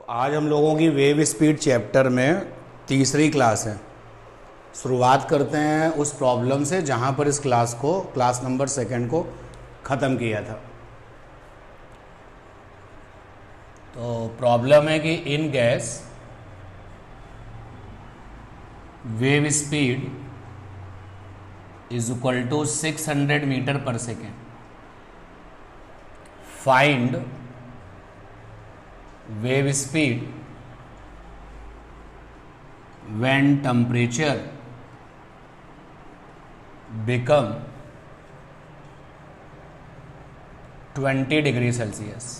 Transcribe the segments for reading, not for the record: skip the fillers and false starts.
आज हम लोगों की वेव स्पीड चैप्टर में तीसरी क्लास है। शुरुआत करते हैं उस प्रॉब्लम से जहाँ पर इस क्लास नंबर सेकंड को ख़त्म किया था। तो प्रॉब्लम है कि in gas wave speed is equal to 600 metre per second. Find wave speed when temperature become 20 degree Celsius.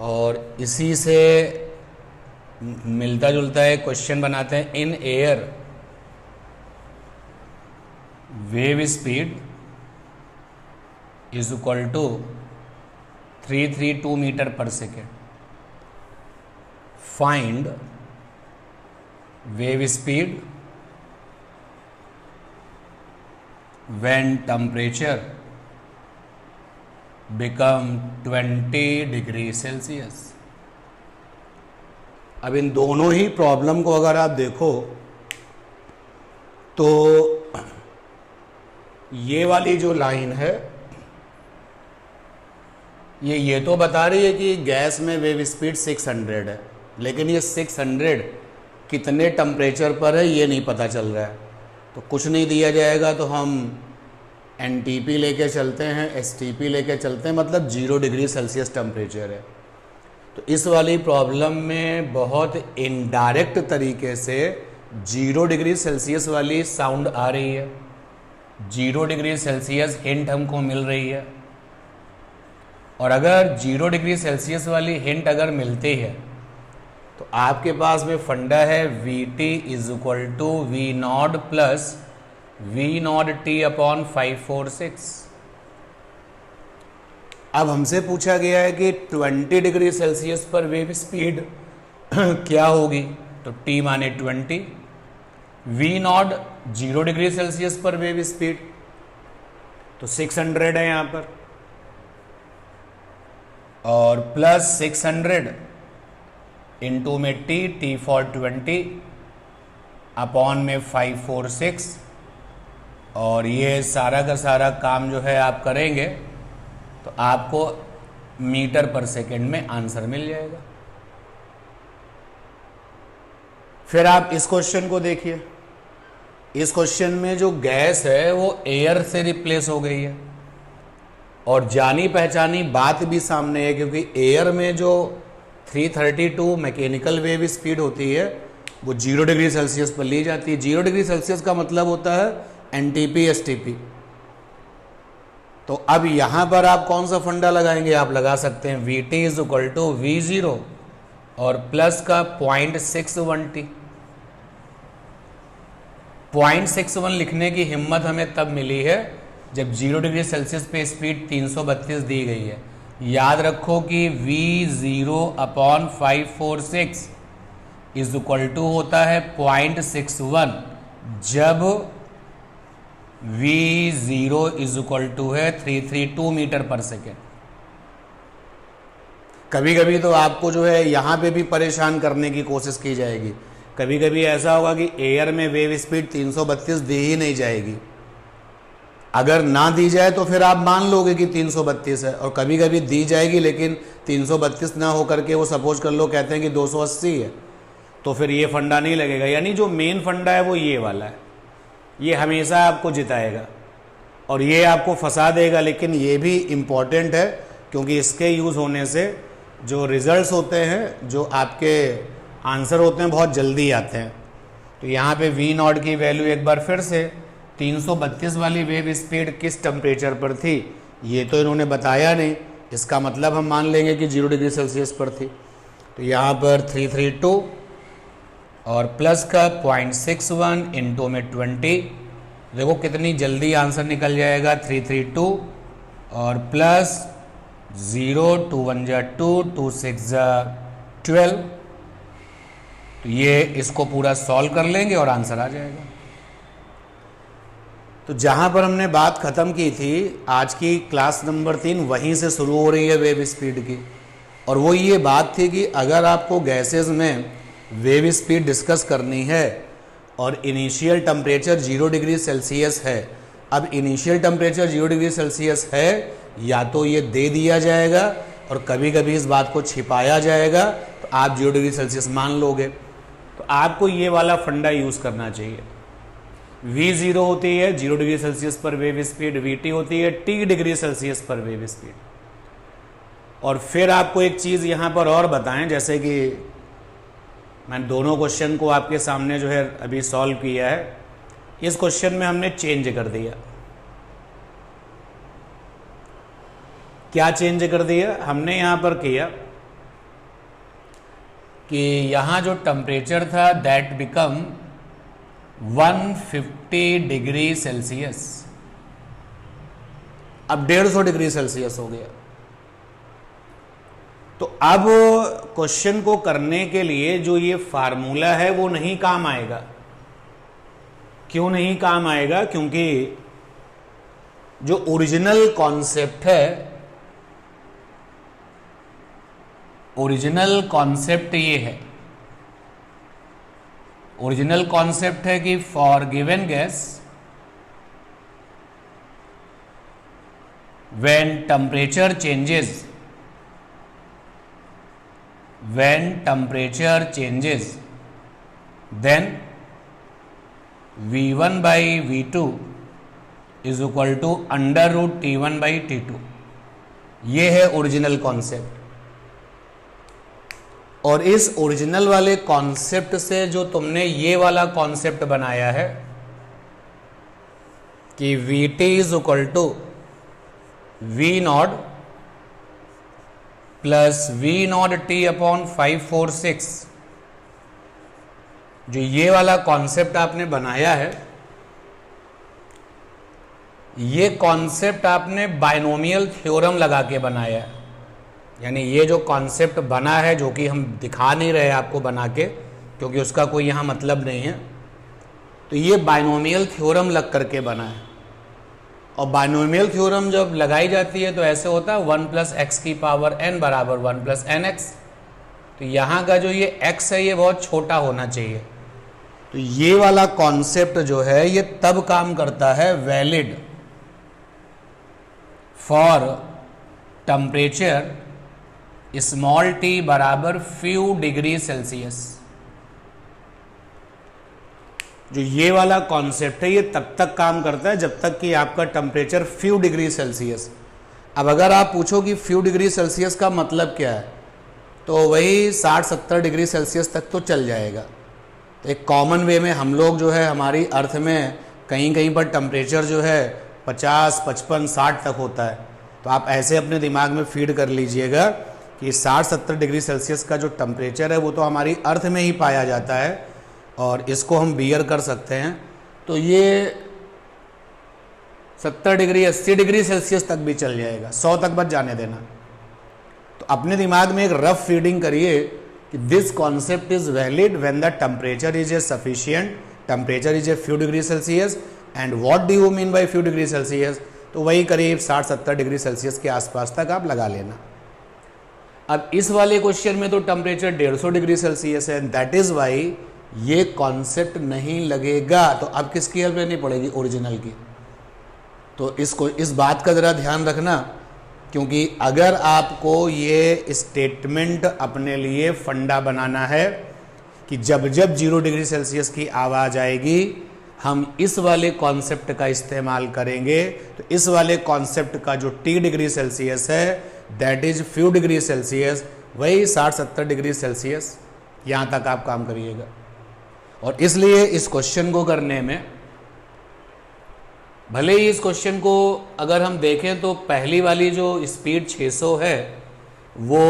और इसी से मिलता जुलता एक क्वेश्चन बनाते हैं। In air wave speed is equal to 332 metre per second. Find wave speed when temperature become 20 degree Celsius. अब इन दोनों ही प्रॉब्लम को अगर आप देखो तो ये वाली जो लाइन है ये तो बता रही है कि गैस में वेव स्पीड 600 है, लेकिन ये 600 कितने टेम्परेचर पर है ये नहीं पता चल रहा है। तो कुछ नहीं दिया जाएगा तो हम एनटीपी लेके चलते हैं, एसटीपी लेके चलते हैं, मतलब 0 डिग्री सेल्सियस टेम्परेचर है। तो इस वाली प्रॉब्लम में बहुत इनडायरेक्ट तरीके से 0 डिग्री सेल्सियस वाली साउंड आ रही है, 0 डिग्री सेल्सियस हिंट हमको मिल रही है। और अगर 0 डिग्री सेल्सियस वाली हिंट अगर मिलती है तो आपके पास में फंडा है Vt is equal to V not plus V not T upon 546। अब हमसे पूछा गया है कि 20 डिग्री सेल्सियस पर वेव स्पीड क्या होगी, तो T माने 20, वी नॉट 0 डिग्री सेल्सियस पर वेव स्पीड तो 600 है यहाँ पर, और प्लस 600 इंटू में टी फॉर 20 अपॉन में 546। और ये सारा का सारा काम जो है आप करेंगे तो आपको मीटर पर सेकेंड में आंसर मिल जाएगा। फिर आप इस क्वेश्चन को देखिए। इस क्वेश्चन में जो गैस है वो एयर से रिप्लेस हो गई है, और जानी पहचानी बात भी सामने है, क्योंकि एयर में जो 332 मैकेनिकल वेव स्पीड होती है वो 0 डिग्री सेल्सियस पर ली जाती है। 0 डिग्री सेल्सियस का मतलब होता है एनटीपी एसटीपी। तो अब यहां पर आप कौन सा फंडा लगाएंगे, आप लगा सकते हैं Vt is equal to V0 और प्लस का 0.61T। 0.61 लिखने की हिम्मत हमें तब मिली है जब 0 डिग्री सेल्सियस पे स्पीड 332 दी गई है। याद रखो कि V0 upon 546 is equal to होता है 0.61 जब V0 इज इक्वल टू है 332 मीटर पर सेकेंड। कभी कभी तो आपको जो है यहाँ पे भी परेशान करने की कोशिश की जाएगी। कभी कभी ऐसा होगा कि एयर में वेव स्पीड 332 दी ही नहीं जाएगी। अगर ना दी जाए तो फिर आप मान लोगे कि 332 है, और कभी कभी दी जाएगी लेकिन 332 ना होकर के वो सपोज कर लो कहते हैं कि 280 है, तो फिर ये फंडा नहीं लगेगा। यानी जो मेन फंडा है वो ये वाला है, ये हमेशा आपको जिताएगा और ये आपको फंसा देगा। लेकिन ये भी इम्पॉर्टेंट है क्योंकि इसके यूज़ होने से जो रिजल्ट्स होते हैं, जो आपके आंसर होते हैं, बहुत जल्दी आते हैं। तो यहाँ पे V0 की वैल्यू एक बार फिर से 332 वाली वेव स्पीड किस टेम्परेचर पर थी ये तो इन्होंने बताया नहीं, इसका मतलब हम मान लेंगे कि 0 डिग्री सेल्सियस पर थी। तो यहाँ पर 332 और प्लस का 0.61 इंटू में 20। देखो कितनी जल्दी आंसर निकल जाएगा। 332 और प्लस 0, 2 1 जा 2, 2 6 जा 12। तो ये इसको पूरा सॉल्व कर लेंगे और आंसर आ जाएगा। तो जहाँ पर हमने बात ख़त्म की थी, आज की क्लास नंबर 3 वहीं से शुरू हो रही है वेव स्पीड की। और वो ये बात थी कि अगर आपको गैसेस में वेव स्पीड डिस्कस करनी है और इनिशियल टेम्परेचर 0 डिग्री सेल्सियस है, अब इनिशियल टेम्परेचर 0 डिग्री सेल्सियस है, या तो ये दे दिया जाएगा और कभी कभी इस बात को छिपाया जाएगा, तो आप 0 डिग्री सेल्सियस मान लोगे। तो आपको ये वाला फंडा यूज़ करना चाहिए। V0 होती है 0 डिग्री सेल्सियस पर वेव स्पीड, VT होती है T डिग्री सेल्सियस पर वेव स्पीड। और फिर आपको एक चीज़ यहाँ पर और बताएं, जैसे कि मैंने दोनों क्वेश्चन को आपके सामने जो है अभी सॉल्व किया है, इस क्वेश्चन में हमने चेंज कर दिया। क्या चेंज कर दिया हमने यहाँ पर किया कि यहाँ जो टेम्परेचर था दैट बिकम 150 डिग्री सेल्सियस, अब 150 डिग्री सेल्सियस हो गया। तो अब क्वेश्चन को करने के लिए जो ये फार्मूला है वो नहीं काम आएगा। क्यों नहीं काम आएगा? क्योंकि जो ओरिजिनल कॉन्सेप्ट है, ओरिजिनल कॉन्सेप्ट ये है, ओरिजिनल कॉन्सेप्ट है कि for given gas when temperature changes, when temperature changes then V1 by V2 is equal to under root T1 by T2। ये है ओरिजिनल कॉन्सेप्ट। और इस ओरिजिनल वाले कॉन्सेप्ट से जो तुमने ये वाला कॉन्सेप्ट बनाया है कि VT is equal to V not plus V not T upon 546, जो ये वाला कॉन्सेप्ट आपने बनाया है, ये कॉन्सेप्ट आपने बाइनोमियल थ्योरम लगा के बनाया है। यानी ये जो कॉन्सेप्ट बना है, जो कि हम दिखा नहीं रहे आपको बना के क्योंकि उसका कोई यहाँ मतलब नहीं है, तो ये बाइनोमियल थ्योरम लग करके बना है। और बाइनोमियल थ्योरम जब लगाई जाती है तो ऐसे होता है 1 प्लस एक्स की पावर n बराबर 1 प्लस एन एक्स। तो यहाँ का जो ये x है ये बहुत छोटा होना चाहिए। तो ये वाला कॉन्सेप्ट जो है ये तब काम करता है valid for temperature small t बराबर फ्यू डिग्री सेल्सियस। जो ये वाला कॉन्सेप्ट है ये तब तक काम करता है जब तक कि आपका टेम्परेचर फ्यू डिग्री सेल्सियस। अब अगर आप पूछो कि फ्यू डिग्री सेल्सियस का मतलब क्या है, तो वही 60-70 डिग्री सेल्सियस तक तो चल जाएगा। तो एक कॉमन वे में हम लोग जो है हमारी अर्थ में कहीं कहीं पर टेम्परेचर जो है 50, 55, 60 तक होता है। तो आप ऐसे अपने दिमाग में फीड कर लीजिएगा कि 60-70 डिग्री सेल्सियस का जो टेम्परेचर है वो तो हमारी अर्थ में ही पाया जाता है और इसको हम बियर कर सकते हैं। तो ये 70 डिग्री 80 डिग्री सेल्सियस तक भी चल जाएगा, 100 तक बच जाने देना। तो अपने दिमाग में एक रफ फीडिंग करिए कि this concept is valid when the temperature is a sufficient, temperature is a few degree Celsius and what do you mean by few degree Celsius. तो वही करीब 60-70 डिग्री सेल्सियस के आसपास तक आप लगा लेना। अब इस वाले क्वेश्चन में तो टेम्परेचर 150 डिग्री सेल्सियस है, दैट इज वाई ये कॉन्सेप्ट नहीं लगेगा। तो अब किसकी हेल्प लेनी पड़ेगी? ओरिजिनल की। तो इसको इस बात का ज़रा ध्यान रखना, क्योंकि अगर आपको ये स्टेटमेंट अपने लिए फंडा बनाना है कि जब जब 0 डिग्री सेल्सियस की आवाज़ आएगी हम इस वाले कॉन्सेप्ट का इस्तेमाल करेंगे, तो इस वाले कॉन्सेप्ट का जो T डिग्री सेल्सियस है that is few degree Celsius, वही 60-70 डिग्री सेल्सियस, यहाँ तक आप काम करिएगा। और इसलिए इस क्वेश्चन को करने में, भले ही इस क्वेश्चन को अगर हम देखें तो पहली वाली जो स्पीड 600 है वो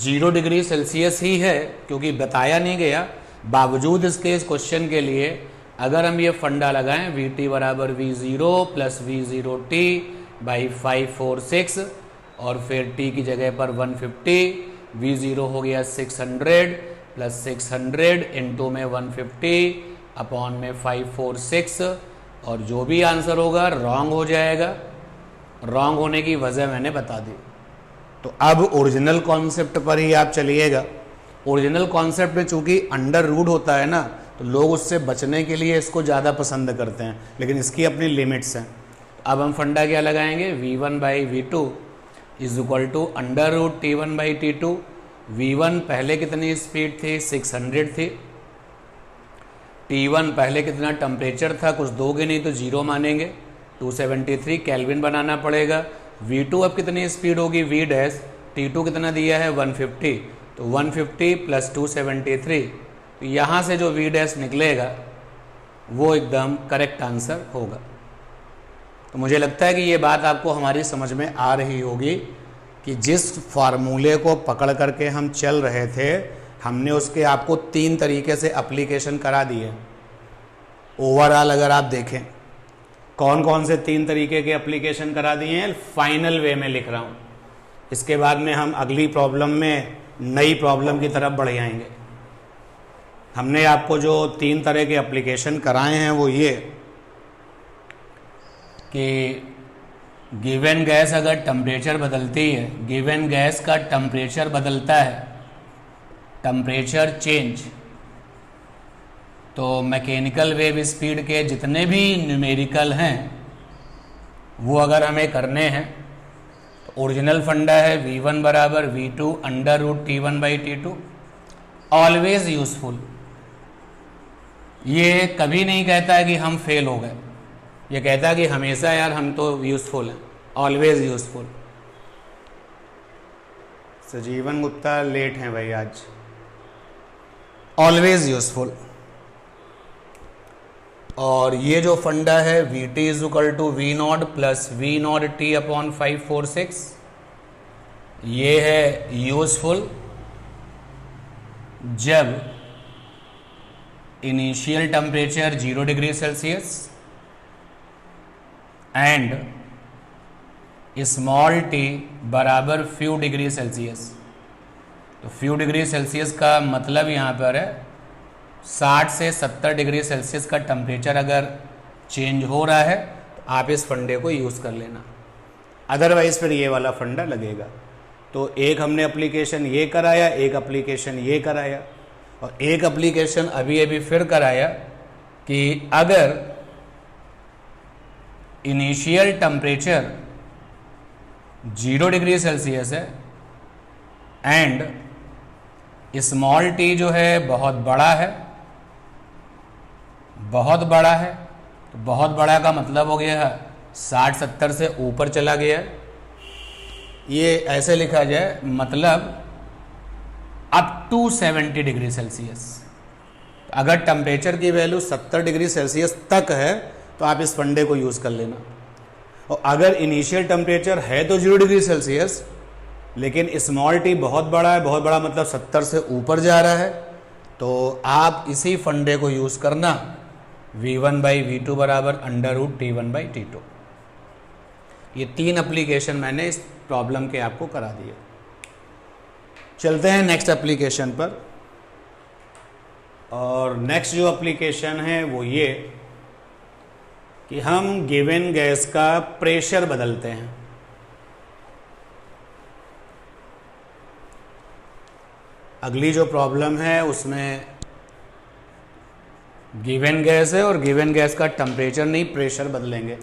0 डिग्री सेल्सियस ही है, क्योंकि बताया नहीं गया। बावजूद इसके इस क्वेश्चन के लिए अगर हम ये फंडा लगाएं VT बराबर V0 प्लस V0T बाई 546 और फिर T की जगह पर 150, V0 हो गया 600 प्लस 600 इंटू में 150 अपॉन में 546, और जो भी आंसर होगा रॉन्ग हो जाएगा। रॉन्ग होने की वजह मैंने बता दी। तो अब ओरिजिनल कॉन्सेप्ट पर ही आप चलिएगा। ओरिजिनल कॉन्सेप्ट में चूंकि अंडर रूट होता है ना, तो लोग उससे बचने के लिए इसको ज़्यादा पसंद करते हैं, लेकिन इसकी अपनी लिमिट्स हैं। अब हम फंडा क्या लगाएंगे, v1/v2 is equal to under root t1/t2। v1 पहले कितनी स्पीड थी, 600 थी। t1 पहले कितना टेम्परेचर था, कुछ दोगे नहीं तो जीरो मानेंगे, 273 केल्विन बनाना पड़ेगा। v2 अब कितनी स्पीड होगी, v डैश, t2 कितना दिया है 150, तो 150 प्लस 273, तो यहाँ से जो v डैश निकलेगा वो एकदम करेक्ट आंसर होगा। तो मुझे लगता है कि ये बात आपको हमारी समझ में आ रही होगी कि जिस फार्मूले को पकड़ करके हम चल रहे थे, हमने उसके आपको 3 तरीके से एप्लीकेशन करा दिए। ओवरऑल अगर आप देखें कौन कौन से 3 तरीके के एप्लीकेशन करा दिए हैं, फाइनल वे में लिख रहा हूँ। इसके बाद में हम अगली प्रॉब्लम में नई प्रॉब्लम की तरफ बढ़ जाएंगे। हमने आपको जो 3 तरह के एप्लीकेशन कराए हैं वो ये कि गिवन गैस अगर टेम्परेचर बदलती है, गिवन गैस का टेम्परेचर बदलता है, टेम्परेचर चेंज, तो मैकेनिकल वेव स्पीड के जितने भी न्यूमेरिकल हैं वो अगर हमें करने हैं, तो ओरिजिनल फंडा है v1 बराबर v2 under root t1/t2, always useful. ये कभी नहीं कहता है कि हम फेल हो गए, ये कहता है कि हमेशा यार हम तो यूजफुल हैं, always useful. Sajeevan Gupta late हैं भाई आज। Always useful. और ये जो फंडा है Vt is equal to v0 plus v0 t upon 546, ये है यूजफुल जब initial temperature 0 degree Celsius and small T बराबर फ्यू डिग्री सेल्सियस। तो फ्यू डिग्री सेल्सियस का मतलब यहाँ पर है 60 से 70 डिग्री सेल्सियस का टेम्परेचर अगर चेंज हो रहा है तो आप इस फंडे को यूज़ कर लेना, अदरवाइज फिर ये वाला फंडा लगेगा। तो एक हमने एप्लीकेशन ये कराया, एक एप्लीकेशन ये कराया, और एक एप्लीकेशन अभी अभी फिर कराया कि अगर इनिशियल टेम्परेचर 0 डिग्री सेल्सियस है एंड स्मॉल टी जो है बहुत बड़ा है, बहुत बड़ा है, तो बहुत बड़ा का मतलब हो गया 60-70 से ऊपर चला गया। ये ऐसे लिखा जाए, मतलब अप टू 70 डिग्री सेल्सियस। अगर टेम्परेचर की वैल्यू 70 डिग्री सेल्सियस तक है तो आप इस फंडे को यूज़ कर लेना। और अगर इनिशियल टेम्परेचर है तो 0 डिग्री सेल्सियस, लेकिन स्मॉल टी बहुत बड़ा है, बहुत बड़ा मतलब 70 से ऊपर जा रहा है, तो आप इसी फंडे को यूज़ करना, v1/v2 बराबर अंडर रूट t1/t2। ये 3 एप्लीकेशन मैंने इस प्रॉब्लम के आपको करा दिए। चलते हैं नेक्स्ट एप्लीकेशन पर। और नेक्स्ट जो एप्लीकेशन है वो ये कि हम गिवन गैस का प्रेशर बदलते हैं। अगली जो प्रॉब्लम है उसमें गिवन गैस है और गिवन गैस का टेम्परेचर नहीं, प्रेशर बदलेंगे।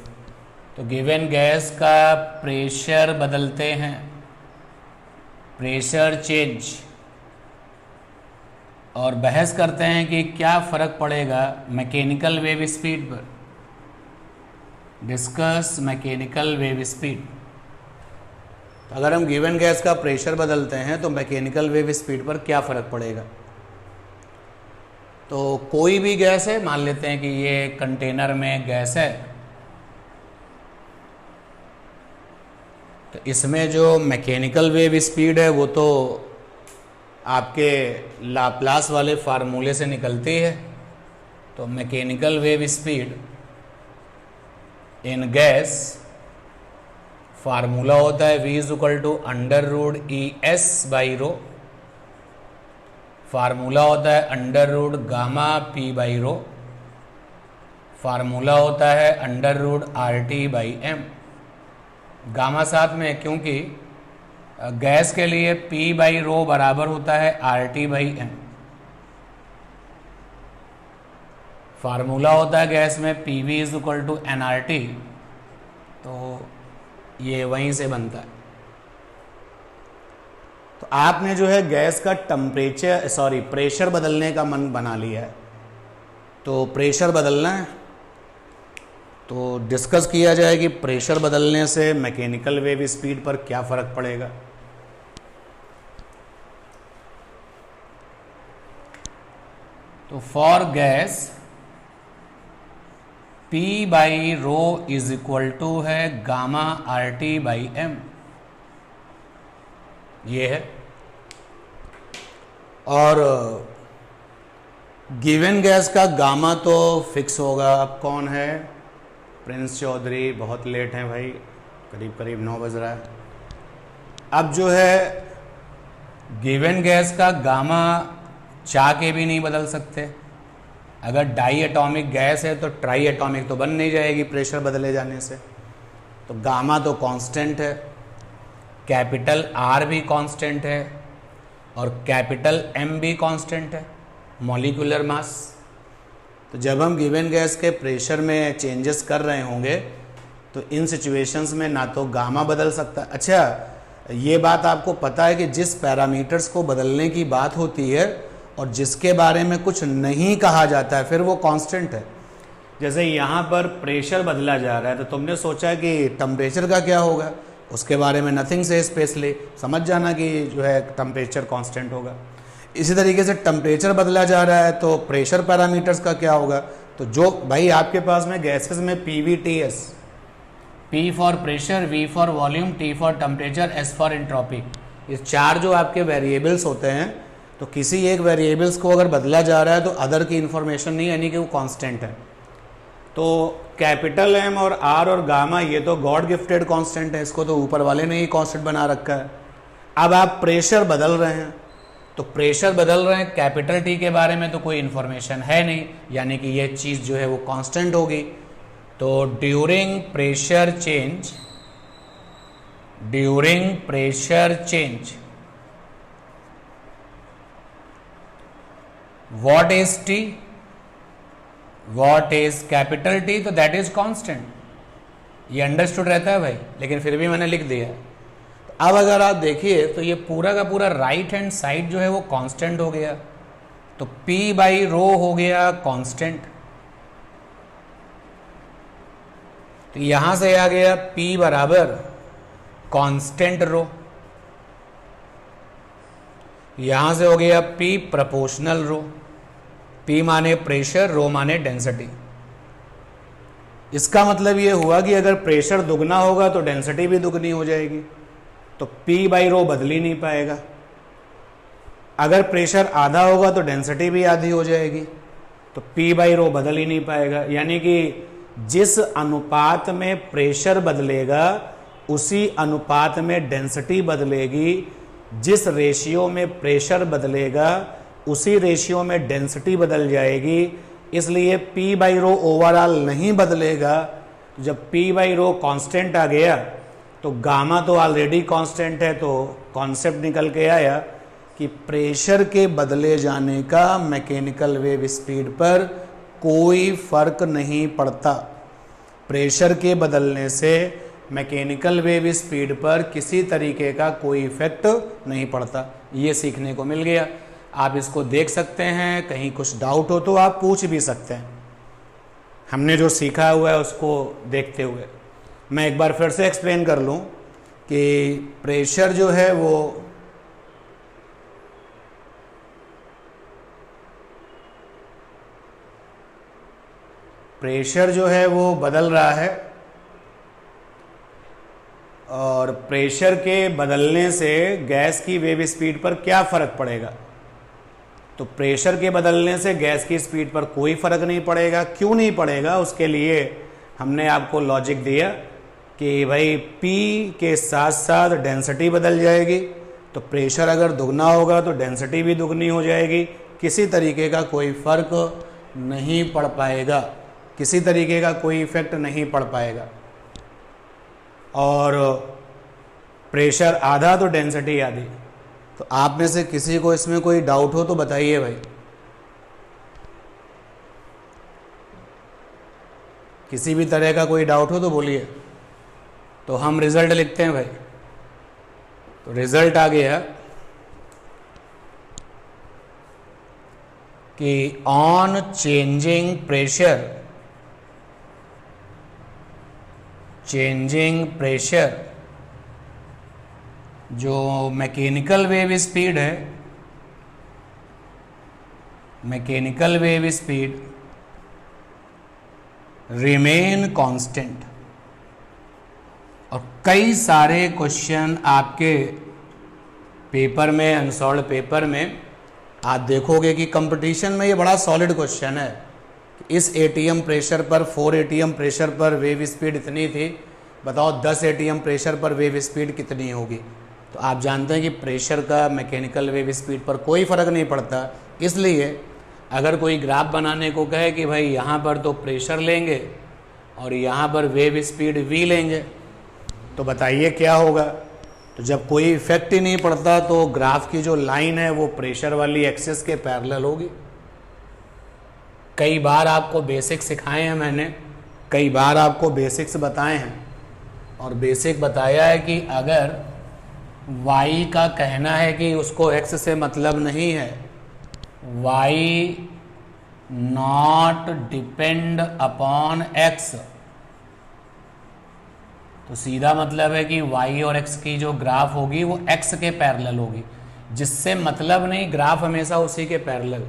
तो गिवन गैस का प्रेशर बदलते हैं, प्रेशर चेंज, और बहस करते हैं कि क्या फ़र्क पड़ेगा मैकेनिकल वेव स्पीड पर। Discuss mechanical wave speed. अगर हम गिवन गैस का प्रेशर बदलते हैं तो मैकेनिकल वेव स्पीड पर क्या फ़र्क पड़ेगा। तो कोई भी गैस है, मान लेते हैं कि ये कंटेनर में गैस है, तो इसमें जो मैकेनिकल वेव स्पीड है वो तो आपके लाप्लास वाले फार्मूले से निकलती है। तो mechanical wave speed in gas formula होता है v is equal to under root ES/ρ, formula होता है under root gamma P/ρ, formula होता है अंडर रूट RT/m। गामा साथ में, क्योंकि गैस के लिए P बाई रो बराबर होता है RT बाई M। फार्मूला होता है गैस में PV is equal to nRT, तो ये वहीं से बनता है। तो आपने जो है गैस का प्रेशर बदलने का मन बना लिया है, तो प्रेशर बदलना है तो डिस्कस किया जाए कि प्रेशर बदलने से मैकेनिकल वेव स्पीड पर क्या फर्क पड़ेगा। तो for gas P by rho is equal to है गामा RT बाई M, ये है। और गिवन गैस का गामा तो फिक्स होगा। अब कौन है? प्रिंस चौधरी, बहुत लेट हैं भाई, करीब करीब 9 बज रहा है। अब जो है गिवन गैस का गामा चाह के भी नहीं बदल सकते। अगर डाई एटॉमिक गैस है तो ट्राई एटॉमिक तो बन नहीं जाएगी प्रेशर बदले जाने से। तो गामा तो कांस्टेंट है, कैपिटल R भी कांस्टेंट है और कैपिटल M भी कांस्टेंट है, मॉलिक्यूलर मास। तो जब हम गिवन गैस के प्रेशर में चेंजेस कर रहे होंगे तो इन सिचुएशंस में ना तो गामा बदल सकता। अच्छा, ये बात आपको पता है कि जिस पैरामीटर्स को बदलने की बात होती है और जिसके बारे में कुछ नहीं कहा जाता है फिर वो कांस्टेंट है। जैसे यहाँ पर प्रेशर बदला जा रहा है तो तुमने सोचा कि टेम्परेचर का क्या होगा, उसके बारे में नथिंग से स्पेशली समझ जाना कि जो है टेम्परेचर कांस्टेंट होगा। इसी तरीके से टेम्परेचर बदला जा रहा है तो प्रेशर पैरामीटर्स का क्या होगा। तो जो भाई आपके पास में गैसेस में PVTS, P for pressure, V for volume, T for temperature, S for entropy, ये 4 जो आपके वेरिएबल्स होते हैं, तो किसी एक वेरिएबल्स को अगर बदला जा रहा है तो अदर की इंफॉर्मेशन नहीं, यानी कि वो कांस्टेंट है। तो कैपिटल M और R और गामा ये तो गॉड गिफ्टेड कांस्टेंट है, इसको तो ऊपर वाले ने ही कांस्टेंट बना रखा है। अब आप प्रेशर बदल रहे हैं, तो प्रेशर बदल रहे हैं, कैपिटल T के बारे में तो कोई इन्फॉर्मेशन है नहीं, यानी कि ये चीज़ जो है वो कांस्टेंट होगी। तो during pressure change what is T, what is capital T, तो दैट इज कांस्टेंट। ये अंडरस्टूड रहता है भाई, लेकिन फिर भी मैंने लिख दिया। तो अब अगर आप देखिए तो ये पूरा का पूरा राइट हैंड साइड जो है वो कांस्टेंट हो गया। तो P बाई रो हो गया कांस्टेंट। तो यहां से आ गया P बराबर कांस्टेंट रो, यहां से हो गया P प्रोपोर्शनल रो। P माने प्रेशर, रो माने डेंसिटी। इसका मतलब ये हुआ कि अगर प्रेशर दुगना होगा तो डेंसिटी भी दुगनी हो जाएगी, तो P बाई रो बदल ही नहीं पाएगा। अगर प्रेशर आधा होगा तो डेंसिटी भी आधी हो जाएगी, तो P बाई रो बदल ही नहीं पाएगा। यानी कि जिस अनुपात में प्रेशर बदलेगा उसी अनुपात में डेंसिटी बदलेगी, जिस रेशियो में प्रेशर बदलेगा उसी रेशियो में डेंसिटी बदल जाएगी। इसलिए P बाई रो ओवरऑल नहीं बदलेगा। जब P बाई रो कांस्टेंट आ गया तो गामा तो ऑलरेडी कांस्टेंट है, तो कॉन्सेप्ट निकल के आया कि प्रेशर के बदले जाने का मैकेनिकल वेव स्पीड पर कोई फर्क नहीं पड़ता। प्रेशर के बदलने से मैकेनिकल वेव स्पीड पर किसी तरीके का कोई इफेक्ट नहीं पड़ता। ये सीखने को मिल गया। आप इसको देख सकते हैं, कहीं कुछ डाउट हो तो आप पूछ भी सकते हैं। हमने जो सीखा हुआ है उसको देखते हुए मैं एक बार फिर से एक्सप्लेन कर लूँ कि प्रेशर जो है वो बदल रहा है, और प्रेशर के बदलने से गैस की वेव स्पीड पर क्या फ़र्क पड़ेगा। तो प्रेशर के बदलने से गैस की स्पीड पर कोई फ़र्क नहीं पड़ेगा। क्यों नहीं पड़ेगा, उसके लिए हमने आपको लॉजिक दिया कि भाई P के साथ साथ डेंसिटी बदल जाएगी, तो प्रेशर अगर दुगना होगा तो डेंसिटी भी दुगनी हो जाएगी। किसी तरीके का कोई फ़र्क नहीं पड़ पाएगा, किसी तरीके का कोई इफेक्ट नहीं पड़ पाएगा। और प्रेशर आधा तो डेंसिटी आधी। तो आप में से किसी को इसमें कोई डाउट हो तो बताइए भाई। किसी भी तरह का कोई डाउट हो तो बोलिए। तो हम रिजल्ट लिखते हैं भाई। तो रिजल्ट आ गया कि ऑन चेंजिंग प्रेशर जो मैकेनिकल वेव स्पीड है, mechanical wave speed remain constant. और कई सारे क्वेश्चन आपके पेपर में, अनसॉल्व पेपर में आप देखोगे कि कंपटीशन में ये बड़ा सॉलिड क्वेश्चन है। इस एटीएम प्रेशर पर, 4 एटीएम प्रेशर पर वेव स्पीड इतनी थी, बताओ 10 एटीएम प्रेशर पर वेव स्पीड कितनी होगी। तो आप जानते हैं कि प्रेशर का मैकेनिकल वेव स्पीड पर कोई फ़र्क नहीं पड़ता। इसलिए अगर कोई ग्राफ बनाने को कहे कि भाई यहाँ पर तो प्रेशर लेंगे और यहाँ पर वेव स्पीड v लेंगे, तो बताइए क्या होगा। तो जब कोई इफेक्ट ही नहीं पड़ता तो ग्राफ की जो लाइन है वो प्रेशर वाली एक्सिस के पैरेलल होगी। कई बार आपको बेसिक सिखाए हैं मैंने, कई बार आपको बेसिक्स बताए हैं, और बेसिक बताया है कि अगर y का कहना है कि उसको x से मतलब नहीं है, y not depend upon x, तो सीधा मतलब है कि y और x की जो ग्राफ होगी वो x के पैरेलल होगी। जिससे मतलब नहीं, ग्राफ हमेशा उसी के पैरेलल।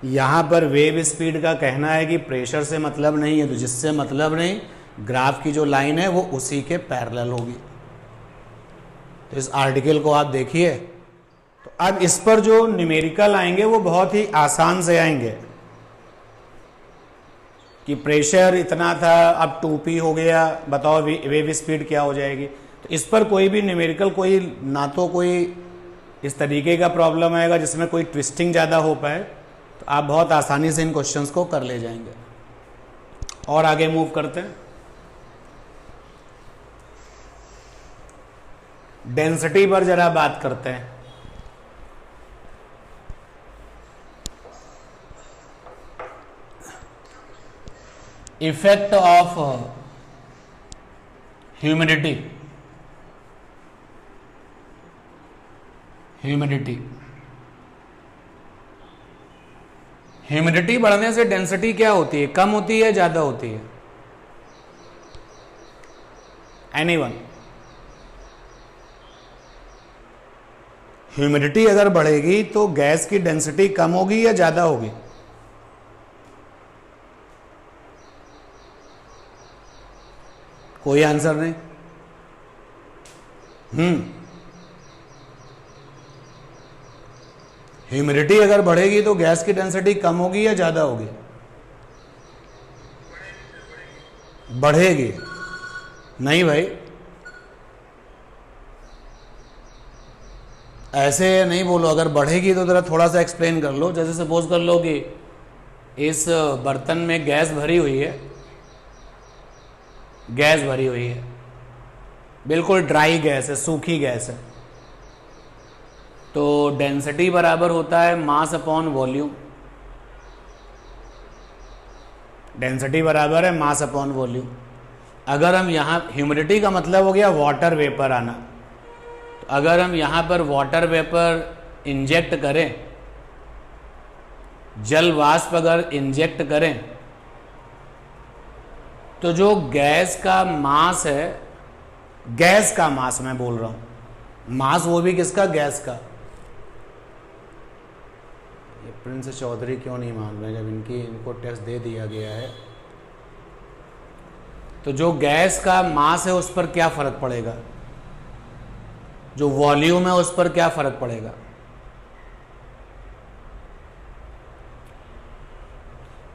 यहाँ पर वेव स्पीड का कहना है कि प्रेशर से मतलब नहीं है, तो जिससे मतलब नहीं, ग्राफ की जो लाइन है वो उसी के पैरेलल होगी। तो इस आर्टिकल को आप देखिए। तो अब इस पर जो न्यूमेरिकल आएंगे वो बहुत ही आसान से आएंगे कि प्रेशर इतना था, अब 2p हो गया, बताओ वेव स्पीड क्या हो जाएगी। तो इस पर कोई भी न्यूमेरिकल, कोई ना तो कोई इस तरीके का प्रॉब्लम आएगा जिसमें कोई ट्विस्टिंग ज़्यादा हो पाए, तो आप बहुत आसानी से इन क्वेश्चंस को कर ले जाएंगे। और आगे मूव करते हैं। डेंसिटी पर जरा बात करते हैं। इफेक्ट ऑफ ह्यूमिडिटी, ह्यूमिडिटी बढ़ने से डेंसिटी क्या होती है, कम होती है, ज्यादा होती है? एनीवन? ह्यूमिडिटी अगर बढ़ेगी तो गैस की डेंसिटी कम होगी या ज्यादा होगी? कोई आंसर नहीं। ह्यूमिडिटी अगर बढ़ेगी तो गैस की डेंसिटी कम होगी या ज्यादा होगी? बढ़ेगी। नहीं भाई, ऐसे नहीं बोलो। अगर बढ़ेगी तो जरा थोड़ा सा एक्सप्लेन कर लो। जैसे सपोज कर लो कि इस बर्तन में गैस भरी हुई है, गैस भरी हुई है, बिल्कुल ड्राई गैस है, सूखी गैस है। तो डेंसिटी बराबर होता है मास अपॉन वॉल्यूम। डेंसिटी बराबर है मास अपॉन वॉल्यूम। अगर हम यहाँ, ह्यूमिडिटी का मतलब हो गया वाटर वेपर आना, तो अगर हम यहाँ पर वाटर वेपर इंजेक्ट करें, जल वाष्प अगर इंजेक्ट करें, तो जो गैस का मास है, गैस का मास मैं बोल रहा हूं, मास वो भी किसका? गैस का। ये प्रिंस चौधरी क्यों नहीं मान रहे जब इनको टेस्ट दे दिया गया है? तो जो गैस का मास है उस पर क्या फर्क पड़ेगा, जो वॉल्यूम है उस पर क्या फर्क पड़ेगा?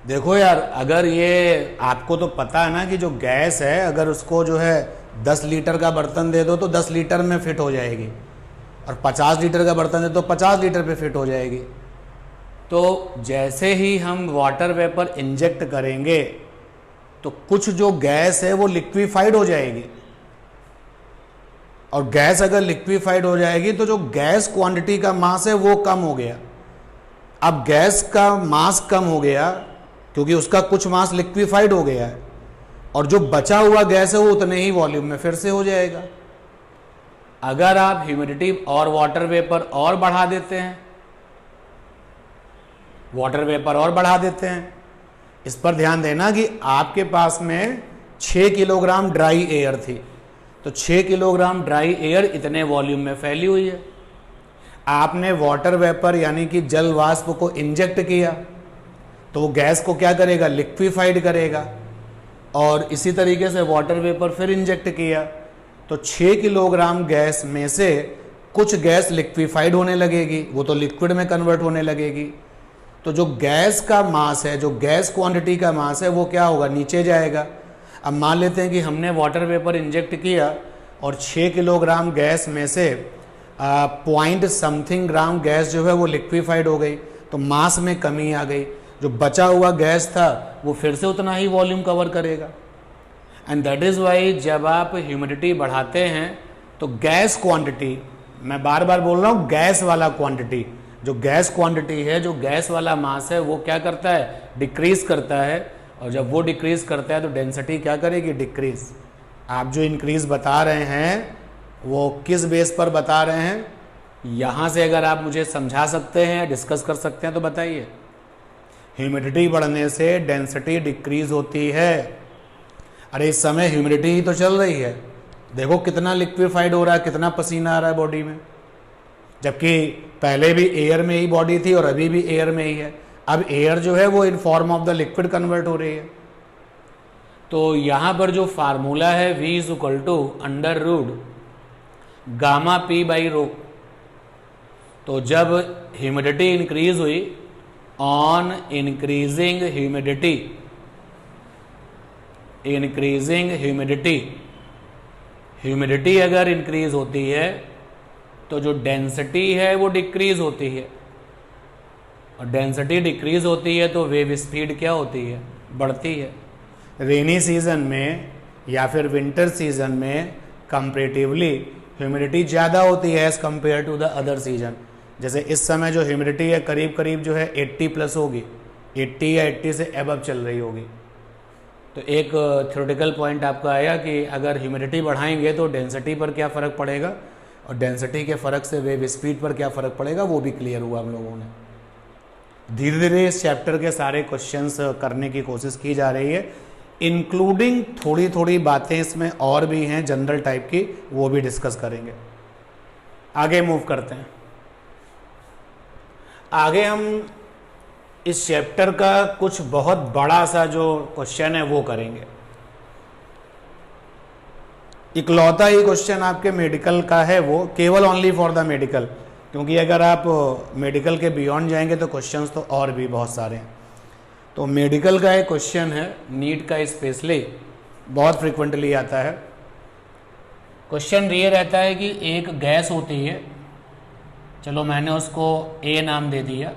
देखो यार, अगर ये आपको तो पता है ना कि जो गैस है, अगर उसको जो है 10 लीटर का बर्तन दे दो तो 10 लीटर में फिट हो जाएगी, और 50 लीटर का बर्तन दे दो तो 50 लीटर पे फिट हो जाएगी। तो जैसे ही हम वाटर वेपर इंजेक्ट करेंगे तो कुछ जो गैस है वो लिक्विफाइड हो जाएगी, और गैस अगर लिक्विफाइड हो जाएगी तो जो गैस क्वांटिटी का मास है वो कम हो गया। अब गैस का मास कम हो गया क्योंकि उसका कुछ मास लिक्विफाइड हो गया है, और जो बचा हुआ गैस है वो उतने ही वॉल्यूम में फिर से हो जाएगा। अगर आप ह्यूमिडिटी और वाटर वेपर और बढ़ा देते हैं, वाटर वेपर और बढ़ा देते हैं, इस पर ध्यान देना कि आपके पास में 6 किलोग्राम ड्राई एयर थी, तो 6 किलोग्राम ड्राई एयर इतने वॉल्यूम में फैली हुई है। आपने वाटर वेपर यानी कि जल वाष्प को इंजेक्ट किया तो वो गैस को क्या करेगा, लिक्विफाइड करेगा, और इसी तरीके से वाटर वेपर फिर इंजेक्ट किया तो 6 किलोग्राम गैस में से कुछ गैस लिक्विफाइड होने लगेगी, वो तो लिक्विड में कन्वर्ट होने लगेगी। तो जो गैस का मास है, जो गैस क्वांटिटी का मास है, वो क्या होगा, नीचे जाएगा। अब मान लेते हैं कि हमने वाटर वेपर इंजेक्ट किया और 6 किलोग्राम गैस में से पॉइंट समथिंग ग्राम गैस जो है वो लिक्विफाइड हो गई, तो मास में कमी आ गई। जो बचा हुआ गैस था वो फिर से उतना ही वॉल्यूम कवर करेगा। एंड दैट इज़ वाई जब आप ह्यूमिडिटी बढ़ाते हैं तो गैस क्वांटिटी, मैं बार बार बोल रहा हूँ गैस वाला क्वांटिटी, जो गैस क्वांटिटी है, जो गैस वाला मास है, वो क्या करता है, डिक्रीज करता है। और जब वो डिक्रीज करता है तो डेंसिटी क्या करेगी, डिक्रीज। आप जो इंक्रीज बता रहे हैं वो किस बेस पर बता रहे हैं, यहाँ से अगर आप मुझे समझा सकते हैं, डिस्कस कर सकते हैं तो बताइए। ह्यूमिडिटी बढ़ने से डेंसिटी डिक्रीज होती है। अरे इस समय ह्यूमिडिटी ही तो चल रही है, देखो कितना लिक्विफाइड हो रहा है, कितना पसीना आ रहा है बॉडी में, जबकि पहले भी एयर में ही बॉडी थी और अभी भी एयर में ही है। अब एयर जो है वो in form of the liquid convert हो रही है। तो यहाँ पर जो फार्मूला है V is equal to under root gamma P by rho, तो जब ह्यूमिडिटी इंक्रीज हुई ऑन इंक्रीजिंग ह्यूमिडिटी, ह्यूमिडिटी अगर इंक्रीज होती है तो जो डेंसिटी है वो डिक्रीज होती है, और डेंसिटी डिक्रीज होती है तो वेव स्पीड क्या होती है, बढ़ती है। रेनी सीजन में या फिर विंटर सीजन में कंपैरेटिवली ह्यूमिडिटी ज़्यादा होती है as compare to the other season. जैसे इस समय जो ह्यूमिडिटी है करीब करीब जो है 80 प्लस होगी, 80 या 80 से एबव चल रही होगी। तो एक थ्योरेटिकल पॉइंट आपका आया कि अगर ह्यूमिडिटी बढ़ाएंगे तो डेंसिटी पर क्या फ़र्क पड़ेगा, और डेंसिटी के फ़र्क से वेव स्पीड पर क्या फ़र्क पड़ेगा, वो भी क्लियर हुआ हम लोगों ने। धीरे धीरे इस चैप्टर के सारे क्वेश्चंस करने की कोशिश की जा रही है, इंक्लूडिंग थोड़ी थोड़ी बातें इसमें और भी हैं जनरल टाइप की, वो भी डिस्कस करेंगे। आगे मूव करते हैं। आगे हम इस चैप्टर का कुछ बहुत बड़ा सा जो क्वेश्चन है वो करेंगे। इकलौता ही क्वेश्चन आपके मेडिकल का है, वो केवल ओनली फॉर द मेडिकल, क्योंकि अगर आप मेडिकल के बियॉन्ड जाएंगे तो क्वेश्चंस तो और भी बहुत सारे हैं। तो मेडिकल का एक क्वेश्चन है, नीट का स्पेशली बहुत फ्रिक्वेंटली आता है। क्वेश्चन ये रहता है कि एक गैस होती है, चलो मैंने उसको ए नाम दे दिया,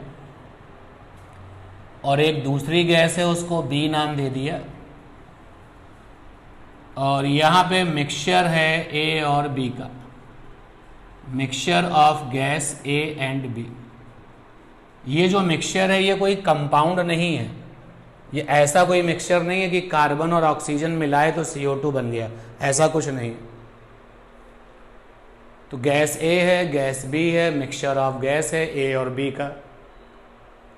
और एक दूसरी गैस है उसको बी नाम दे दिया, और यहाँ पे मिक्सचर है ए और बी का, mixture of gas A and B. ये जो मिक्सचर है ये कोई कंपाउंड नहीं है, ये ऐसा कोई मिक्सचर नहीं है कि कार्बन और ऑक्सीजन मिलाए तो CO2 बन गया, ऐसा कुछ नहीं। तो गैस ए है, गैस बी है, मिक्सचर ऑफ गैस है ए और बी का,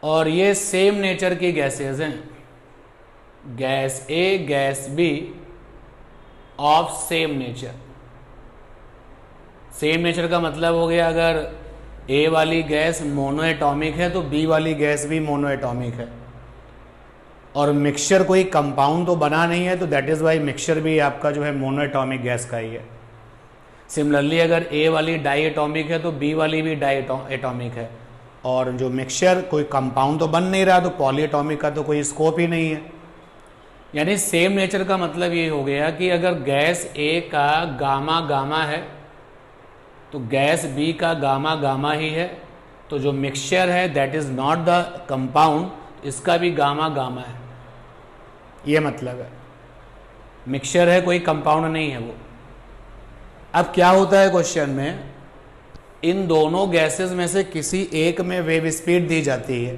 और ये सेम नेचर की गैसेज हैं, gas A gas B of same nature. Same nature का मतलब हो गया अगर ए वाली गैस मोनो एटॉमिक है तो बी वाली गैस भी मोनो एटॉमिक है, और मिक्सचर कोई कंपाउंड तो बना नहीं है, तो दैट इज़ वाई मिक्सचर भी आपका जो है मोनो एटॉमिक गैस का ही है। सिमिलरली अगर ए वाली डाई एटॉमिक है तो बी वाली भी डाई एटॉमिक है, और जो मिक्सचर कोई कंपाउंड तो बन नहीं रहा तो पॉली एटॉमिक का तो कोई स्कोप ही नहीं है। यानी सेम नेचर का मतलब ये हो गया कि अगर गैस ए का गामा गामा है तो गैस बी का गामा गामा ही है, तो जो मिक्सचर है that is not the compound, इसका भी गामा गामा है, ये मतलब है। मिक्सचर है कोई कंपाउंड नहीं है वो। अब क्या होता है क्वेश्चन में, इन दोनों गैसेस में से किसी एक में वेव स्पीड दी जाती है,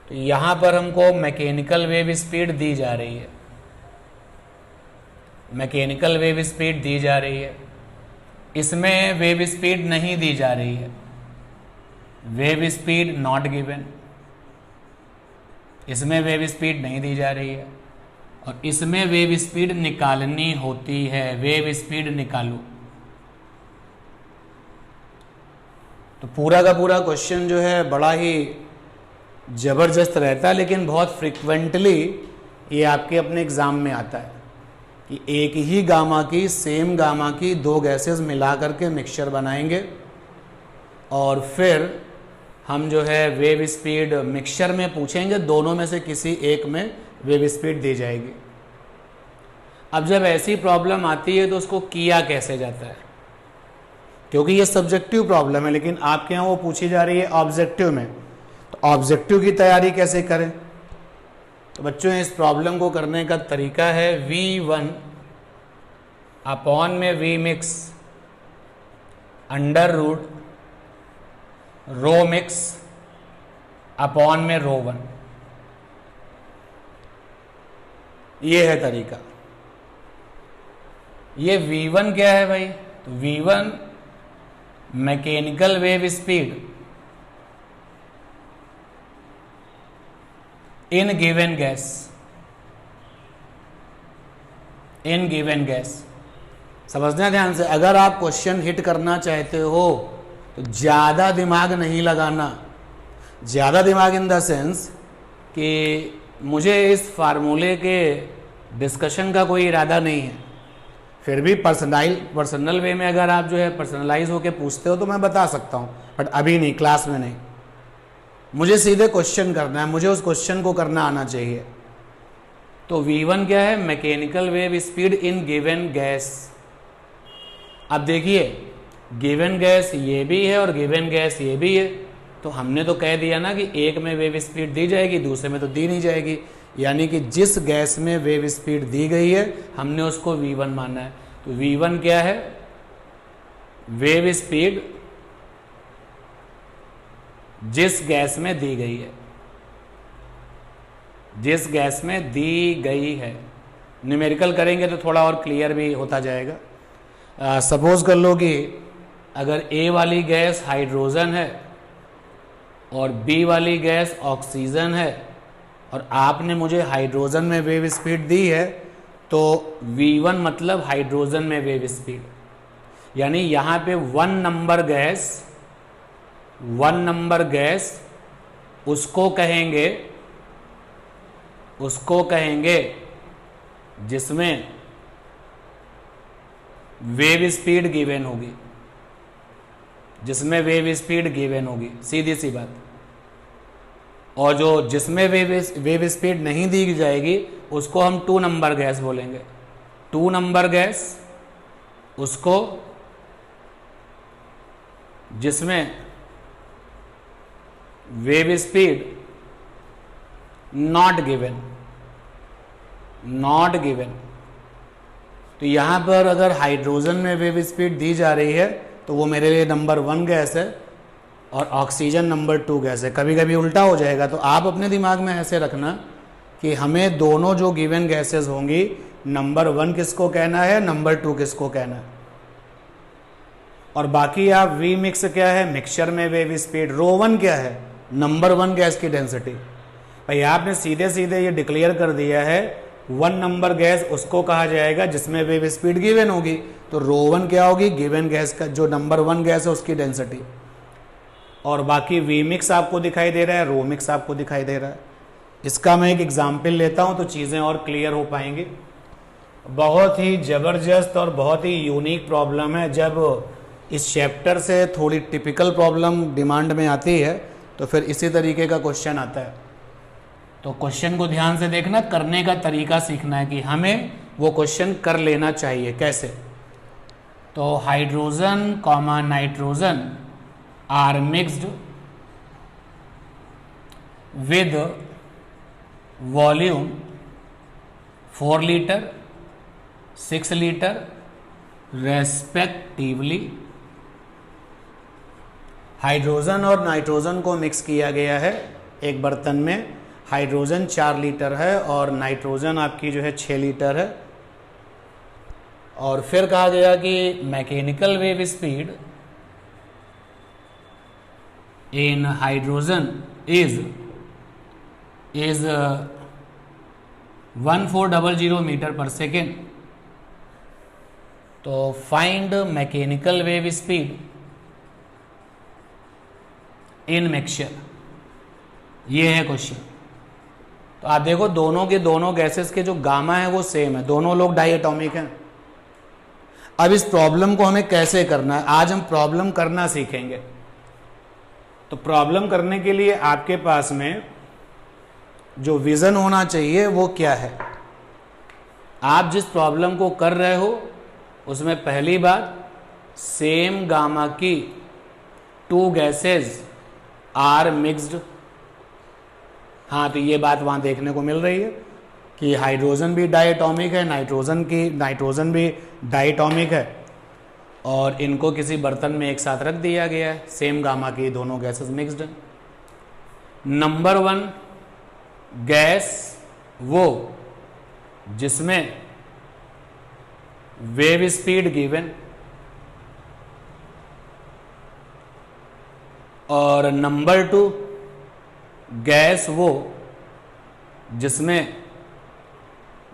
तो यहां पर हमको मैकेनिकल वेव स्पीड दी जा रही है, मैकेनिकल वेव स्पीड दी जा रही है, इसमें वेव स्पीड नहीं दी जा रही है, वेव स्पीड नॉट गिवन, इसमें वेव स्पीड नहीं दी जा रही है, और इसमें वेव स्पीड निकालनी होती है, वेव स्पीड निकालो। तो पूरा का पूरा क्वेश्चन जो है बड़ा ही ज़बरदस्त रहता है, लेकिन बहुत फ्रिक्वेंटली ये आपके अपने एग्ज़ाम में आता है कि एक ही गामा की, सेम गामा की दो गैसेस मिला करके मिक्सचर बनाएंगे और फिर हम जो है वेव स्पीड मिक्सचर में पूछेंगे, दोनों में से किसी एक में वेव स्पीड दी जाएगी। अब जब ऐसी प्रॉब्लम आती है तो उसको किया कैसे जाता है, क्योंकि ये सब्जेक्टिव प्रॉब्लम है, लेकिन आपके यहाँ वो पूछी जा रही है ऑब्जेक्टिव में, तो ऑब्जेक्टिव की तैयारी कैसे करें। तो बच्चों इस प्रॉब्लम को करने का तरीका है V1 अपॉन में V मिक्स अंडर रूट रो मिक्स अपॉन में रो 1, ये है तरीका। ये V1 क्या है भाई, तो V1 mechanical wave speed in given gas, in given gas. समझना ध्यान से, अगर आप क्वेश्चन हिट करना चाहते हो तो ज़्यादा दिमाग नहीं लगाना, ज़्यादा दिमाग इन द सेंस कि मुझे इस फार्मूले के डिस्कशन का कोई इरादा नहीं है, फिर भी पर्सनल वे में अगर आप जो है पर्सनलाइज होके पूछते हो तो मैं बता सकता हूँ, बट अभी नहीं, क्लास में नहीं। मुझे सीधे क्वेश्चन करना है, मुझे उस क्वेश्चन को करना आना चाहिए। तो V1 क्या है, mechanical wave speed in given gas. अब देखिए गिवन गैस ये भी है और गिवन गैस ये भी है, तो हमने तो कह दिया ना कि एक में वेव स्पीड दी जाएगी, दूसरे में तो दी नहीं जाएगी, यानी कि जिस गैस में वेव स्पीड दी गई है हमने उसको V1 माना है। तो V1 क्या है, वेव स्पीड जिस गैस में दी गई है, जिस गैस में दी गई है। न्यूमेरिकल करेंगे तो थोड़ा और क्लियर भी होता जाएगा। सपोज कर लो कि अगर A वाली गैस हाइड्रोजन है और B वाली गैस ऑक्सीजन है और आपने मुझे हाइड्रोजन में वेव स्पीड दी है, तो V1 मतलब हाइड्रोजन में वेव स्पीड, यानी यहाँ पे वन नंबर गैस उसको कहेंगे जिसमें वेव स्पीड गिवन होगी, जिसमें वेव स्पीड गिवन होगी, सीधी सी बात। और जो जिसमें वेव स्पीड नहीं दी जाएगी उसको हम 2 नंबर गैस बोलेंगे। 2 नंबर गैस उसको जिसमें वेव स्पीड नॉट गिवन, तो यहां पर अगर हाइड्रोजन में वेव स्पीड दी जा रही है तो वो मेरे लिए नंबर 1 गैस है और ऑक्सीजन नंबर 2 गैस है। कभी कभी उल्टा हो जाएगा, तो आप अपने दिमाग में ऐसे रखना कि हमें दोनों जो गिवन गैसेस होंगी, नंबर 1 किसको कहना है, नंबर 2 किसको कहना है। और बाकी आप V मिक्स क्या है, मिक्सचर में वेव स्पीड, रो 1 क्या है, नंबर 1 गैस की डेंसिटी। भाई आपने सीधे सीधे ये डिक्लेयर कर दिया है 1 नंबर गैस उसको कहा जाएगा जिसमें वेव स्पीड गिवन होगी, तो रो 1 क्या होगी, गिवन गैस का जो नंबर 1 गैस है उसकी डेंसिटी। और बाकी V मिक्स आपको दिखाई दे रहा है, रो मिक्स आपको दिखाई दे रहा है। इसका मैं एक एग्जाम्पल लेता हूं तो चीज़ें और क्लियर हो पाएंगी। बहुत ही ज़बरदस्त और बहुत ही यूनिक प्रॉब्लम है। जब इस चैप्टर से थोड़ी टिपिकल प्रॉब्लम डिमांड में आती है तो फिर इसी तरीके का क्वेश्चन आता है। तो क्वेश्चन को ध्यान से देखना, करने का तरीका सीखना है कि हमें वो क्वेश्चन कर लेना चाहिए कैसे। तो hydrogen comma nitrogen are mixed with volume 4 litre, 6 litre respectively. Hydrogen और नाइट्रोजन को मिक्स किया गया है एक बर्तन में। हाइड्रोजन 4 लीटर है और नाइट्रोजन आपकी जो है 6 लीटर है। और फिर कहा गया कि mechanical wave speed in hydrogen is 1400 metre per second. तो find mechanical wave speed in mixture, ये है क्वेश्चन। तो आप देखो दोनों के दोनों गैसेस के जो गामा है वो सेम है, दोनों लोग डाई एटॉमिक हैं। अब इस प्रॉब्लम को हमें कैसे करना है, आज हम प्रॉब्लम करना सीखेंगे। तो प्रॉब्लम करने के लिए आपके पास में जो विजन होना चाहिए वो क्या है। आप जिस प्रॉब्लम को कर रहे हो उसमें पहली बात, सेम गामा की 2 गैसेस आर मिक्स्ड। हाँ, तो ये बात वहाँ देखने को मिल रही है कि हाइड्रोजन भी डायटॉमिक है, नाइट्रोजन भी डायटॉमिक है, और इनको किसी बर्तन में एक साथ रख दिया गया है। सेम गामा की दोनों गैसेस मिक्स्ड हैं। नंबर 1 गैस वो जिसमें वेव स्पीड गिवन, और नंबर 2 गैस वो जिसमें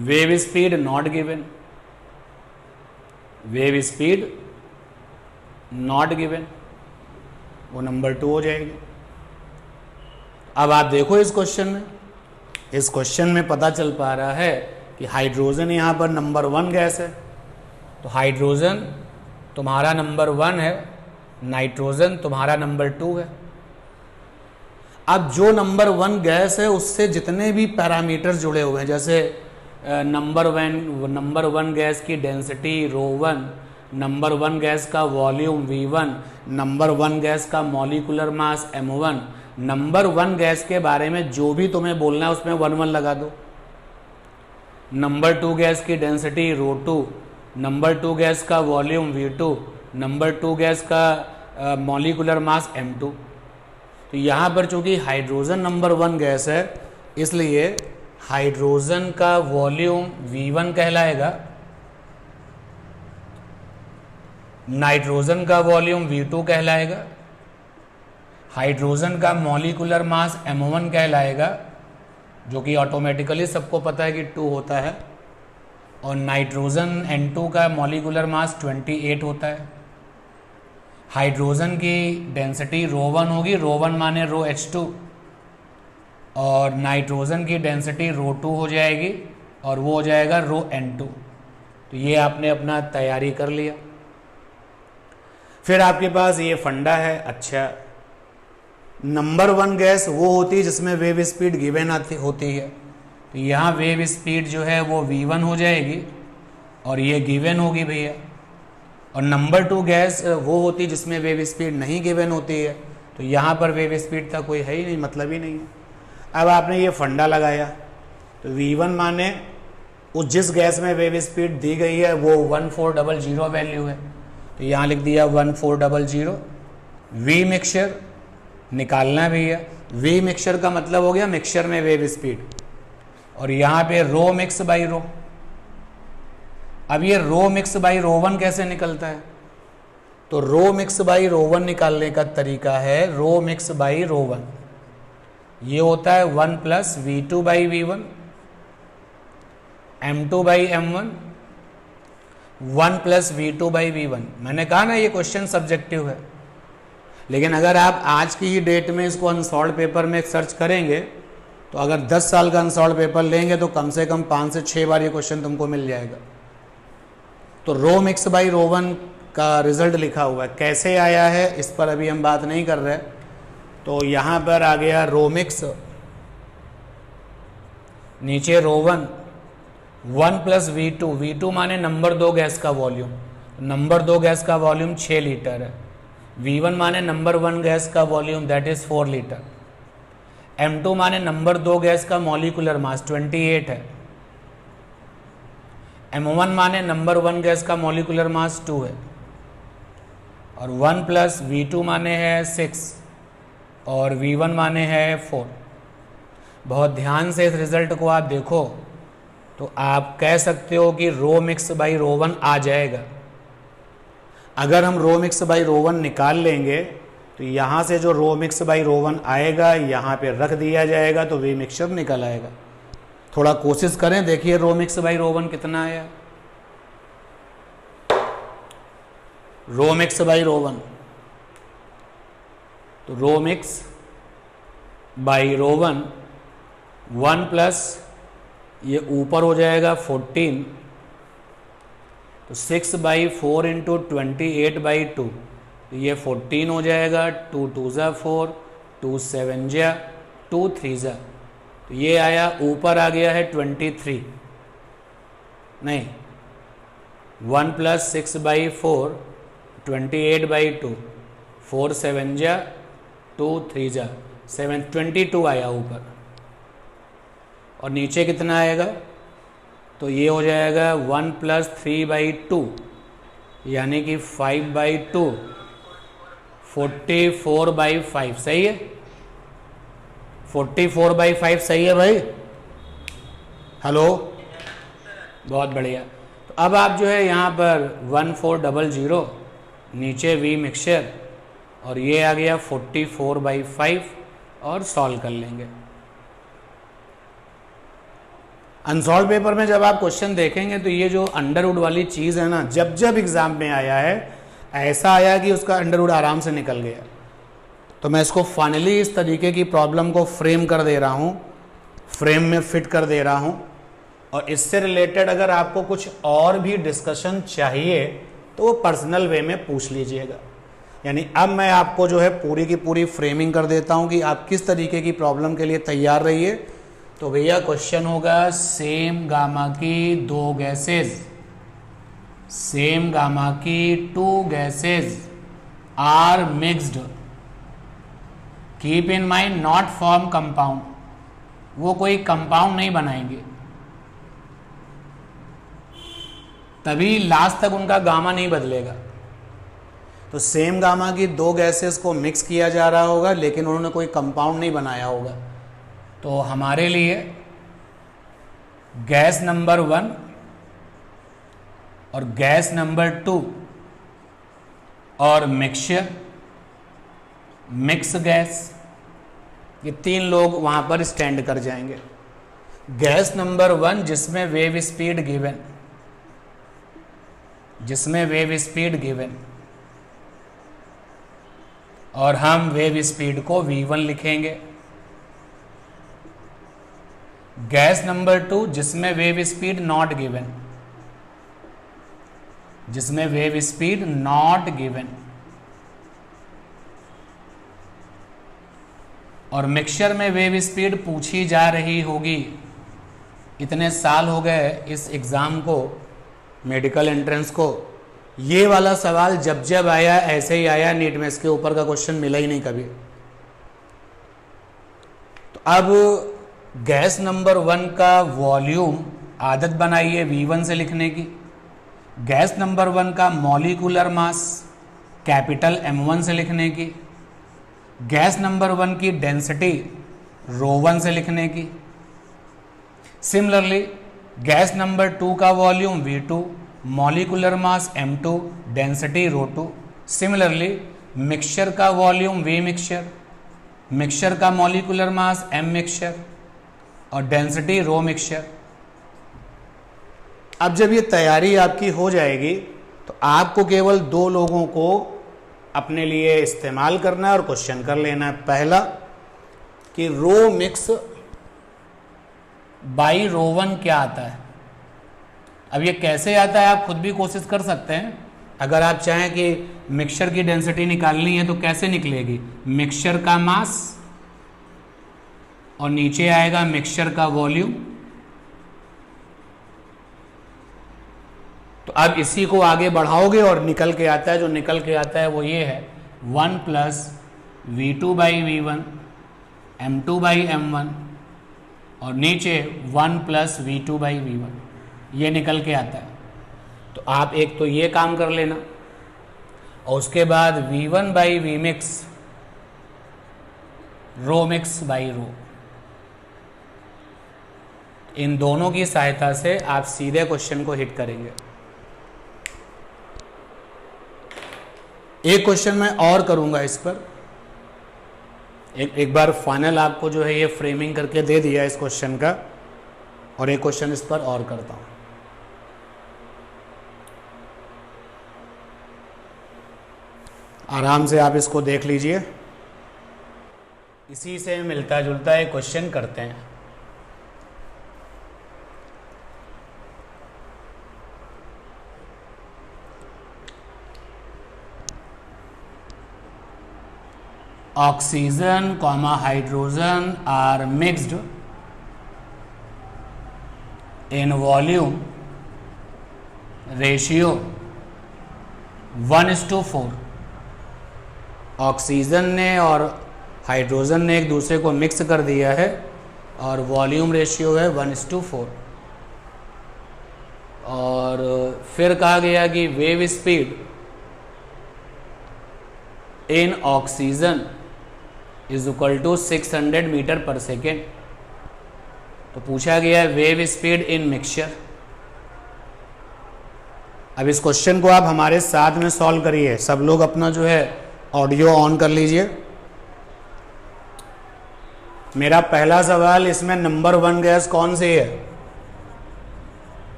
wave speed not given. Wave speed not given, वो नंबर 2 हो जाएगी। अब आप देखो इस क्वेश्चन में पता चल पा रहा है कि हाइड्रोजन यहां पर नंबर 1 गैस है, तो हाइड्रोजन तुम्हारा नंबर 1 है, नाइट्रोजन तुम्हारा नंबर 2 है। अब जो नंबर 1 गैस है उससे जितने भी पैरामीटर्स जुड़े हुए हैं, जैसे नंबर 1 गैस की डेंसिटी ρ1, नंबर 1 गैस का वॉल्यूम V1, नंबर 1 गैस का मॉलिक्यूलर मास M1, नंबर 1 गैस के बारे में जो भी तुम्हें बोलना है उसमें 1 लगा दो। नंबर 2 गैस की डेंसिटी ρ2, नंबर 2 गैस का वॉल्यूम V2, नंबर 2 गैस का मॉलिक्यूलर मास M2। तो यहाँ पर चूंकि हाइड्रोजन नंबर 1 गैस है इसलिए हाइड्रोजन का वॉल्यूम V1 कहलाएगा, नाइट्रोजन का वॉल्यूम V2 कहलाएगा, हाइड्रोजन का मॉलिक्यूलर मास M1 कहलाएगा, जो कि ऑटोमेटिकली सबको पता है कि 2 होता है, और नाइट्रोजन N2 का मॉलिक्यूलर मास 28 होता है। हाइड्रोजन की डेंसिटी ρ1 होगी, ρ1 माने ρH2, और नाइट्रोजन की डेंसिटी ρ2 हो जाएगी और वो हो जाएगा ρN2। तो ये आपने अपना तैयारी कर लिया। फिर आपके पास ये फंडा है। अच्छा, नंबर 1 गैस वो होती है जिसमें वेव स्पीड गिवन होती है, तो यहाँ वेव स्पीड जो है वो V1 हो जाएगी और ये गिवन होगी भैया। और नंबर 2 गैस वो होती है जिसमें वेव स्पीड नहीं गिवन होती है, तो यहाँ पर वेव स्पीड का कोई है ही नहीं, मतलब ही नहीं है। अब आपने ये फंडा लगाया तो V1 माने उस जिस गैस में वेव स्पीड दी गई है वो 1400 वैल्यू है, तो यहाँ लिख दिया 1400। V मिक्सचर निकालना भी है। V मिक्सचर का मतलब हो गया मिक्सचर में वेव स्पीड, और यहाँ पे रो मिक्स बाई रो। अब ये रो मिक्स बाई ρ1 कैसे निकलता है, तो रो मिक्स बाई ρ1 निकालने का तरीका है रो मिक्स बाई ρ1। ये होता है 1 plus V2 by V1, M2 by M1, 1 plus V2 by V1। मैंने कहा ना ये क्वेश्चन सब्जेक्टिव है, लेकिन अगर आप आज की ही डेट में इसको अनसॉल्व पेपर में सर्च करेंगे तो अगर 10 साल का अनसॉल्व पेपर लेंगे तो कम से कम 5 से 6 बार ये क्वेश्चन तुमको मिल जाएगा। तो रो मिक्स बाई ρ1 का रिजल्ट लिखा हुआ है, कैसे आया है इस पर अभी हम बात नहीं कर रहे। तो यहाँ पर आ गया रो मिक्स, नीचे ρ1, 1 प्लस V2, V2 माने नंबर 2 गैस का वॉल्यूम, नंबर 2 गैस का वॉल्यूम 6 लीटर है। V1 माने नंबर 1 गैस का volume that is 4 litre. M2 माने नंबर 2 गैस का मॉलिक्यूलर मास 28 है। M1 माने नंबर 1 गैस का मॉलिक्यूलर मास 2 है, और 1 प्लस V2 माने है 6 और V1 माने है 4। बहुत ध्यान से इस रिजल्ट को आप देखो तो आप कह सकते हो कि रो मिक्स बाई रो वन आ जाएगा। अगर हम रो मिक्स बाई रो वन निकाल लेंगे तो यहाँ से जो रो मिक्स बाई रो वन आएगा यहाँ पे रख दिया जाएगा तो वे मिक्सचर निकल आएगा। थोड़ा कोशिश करें, देखिए row mix by row one कितना आया। Row mix by row one, तो row mix by row one 1 plus ये ऊपर हो जाएगा 14, तो 6 बाई 4 इंटू 28/2, तो ये 14 हो जाएगा। 2 2 ज़ा 4, 2 7 ज़ा 2 3 ज़ा, तो ये आया ऊपर आ गया है 23, नहीं 1 प्लस 6 बाई 4 28/2, 4 7 ज़ा 2 3 ज़ा 7, 22 आया ऊपर। और नीचे कितना आएगा, तो ये हो जाएगा 1 प्लस 3/2 यानी कि 5/2, 44/5 सही है। 44/5 सही है भाई, हेलो, बहुत बढ़िया। तो अब आप जो है यहाँ पर 1400 नीचे वी मिक्सचर और ये आ गया 44/5 और सॉल्व कर लेंगे। अनसॉल्व पेपर में जब आप क्वेश्चन देखेंगे तो ये जो अंडरवुड वाली चीज़ है ना, जब जब एग्जाम में आया है ऐसा आया कि उसका अंडरवुड आराम से निकल गया। तो मैं इसको फाइनली इस तरीके की प्रॉब्लम को फ्रेम कर दे रहा हूँ, फ्रेम में फिट कर दे रहा हूँ। और इससे रिलेटेड अगर आपको कुछ और भी डिस्कशन चाहिए तो वो पर्सनल वे में पूछ लीजिएगा। यानी अब मैं आपको जो है पूरी की पूरी फ्रेमिंग कर देता हूँ कि आप किस तरीके की प्रॉब्लम के लिए तैयार रहिए। तो भैया क्वेश्चन होगा सेम गामा की 2 गैसेज, सेम गामा की 2 gases are mixed, keep in mind not form compound, वो कोई कंपाउंड नहीं बनाएंगे, तभी लास्ट तक उनका गामा नहीं बदलेगा। तो सेम गामा की 2 गैसेस को मिक्स किया जा रहा होगा लेकिन उन्होंने कोई कंपाउंड नहीं बनाया होगा। तो हमारे लिए गैस नंबर 1 और गैस नंबर 2 और मिक्सचर, मिक्स गैस, ये 3 लोग वहां पर स्टैंड कर जाएंगे। गैस नंबर 1 जिसमें वेव स्पीड गिवन, जिसमें वेव स्पीड गिवन, और हम वेव स्पीड को v1 लिखेंगे। गैस नंबर 2 जिसमें वेव स्पीड नॉट गिवन, जिसमें वेव स्पीड नॉट गिवन, और मिक्सचर में वेव स्पीड पूछी जा रही होगी। इतने साल हो गए इस एग्जाम को, मेडिकल एंट्रेंस को, ये वाला सवाल जब जब आया ऐसे ही आया, नीट में इसके ऊपर का क्वेश्चन मिला ही नहीं कभी। तो अब गैस नंबर 1 का वॉल्यूम आदत बनाइए V1 से लिखने की। गैस नंबर 1 का मॉलिक्यूलर मास कैपिटल M1 से लिखने की। गैस नंबर 1 की डेंसिटी ρ1 से लिखने की। सिमिलरली गैस नंबर 2 का volume V2, molecular mass M2, density ρ2। Similarly mixture का वॉल्यूम V मिक्सचर, मिक्सचर का मॉलिक्यूलर मास M मिक्सचर और डेंसिटी रो मिक्सचर। अब जब ये तैयारी आपकी हो जाएगी तो आपको केवल 2 लोगों को अपने लिए इस्तेमाल करना है और क्वेश्चन कर लेना है। पहला कि रो मिक्स बाई ρ1 क्या आता है। अब ये कैसे आता है आप खुद भी कोशिश कर सकते हैं। अगर आप चाहें कि मिक्सचर की डेंसिटी निकालनी है तो कैसे निकलेगी, मिक्सचर का मास और नीचे आएगा मिक्सचर का वॉल्यूम। तो अब इसी को आगे बढ़ाओगे और निकल के आता है, जो निकल के आता है वो ये है 1 प्लस V2/V1 M2/M1 और नीचे 1 प्लस V2/V1। ये निकल के आता है। तो आप एक तो ये काम कर लेना और उसके बाद V1 by V mix rho mix by rho, इन दोनों की सहायता से आप सीधे क्वेश्चन को हिट करेंगे। एक क्वेश्चन मैं और करूंगा इस पर, एक बार फाइनल आपको जो है ये फ्रेमिंग करके दे दिया इस क्वेश्चन का, और एक क्वेश्चन इस पर और करता हूं। आराम से आप इसको देख लीजिए, इसी से मिलता जुलता एक क्वेश्चन करते हैं। Oxygen comma hydrogen are mixed in volume ratio 1:4। Oxygen ने और हाइड्रोजन ने एक दूसरे को मिक्स कर दिया है और वॉल्यूम रेशियो है 1:4। और फिर कहा गया कि wave speed in oxygen is equal to 600 metre per second. तो पूछा गया है वेव स्पीड इन मिक्सचर। अब इस क्वेश्चन को आप हमारे साथ में सॉल्व करिए। सब लोग अपना जो है ऑडियो ऑन कर लीजिए। मेरा पहला सवाल, इसमें नंबर 1 गैस कौन सी है?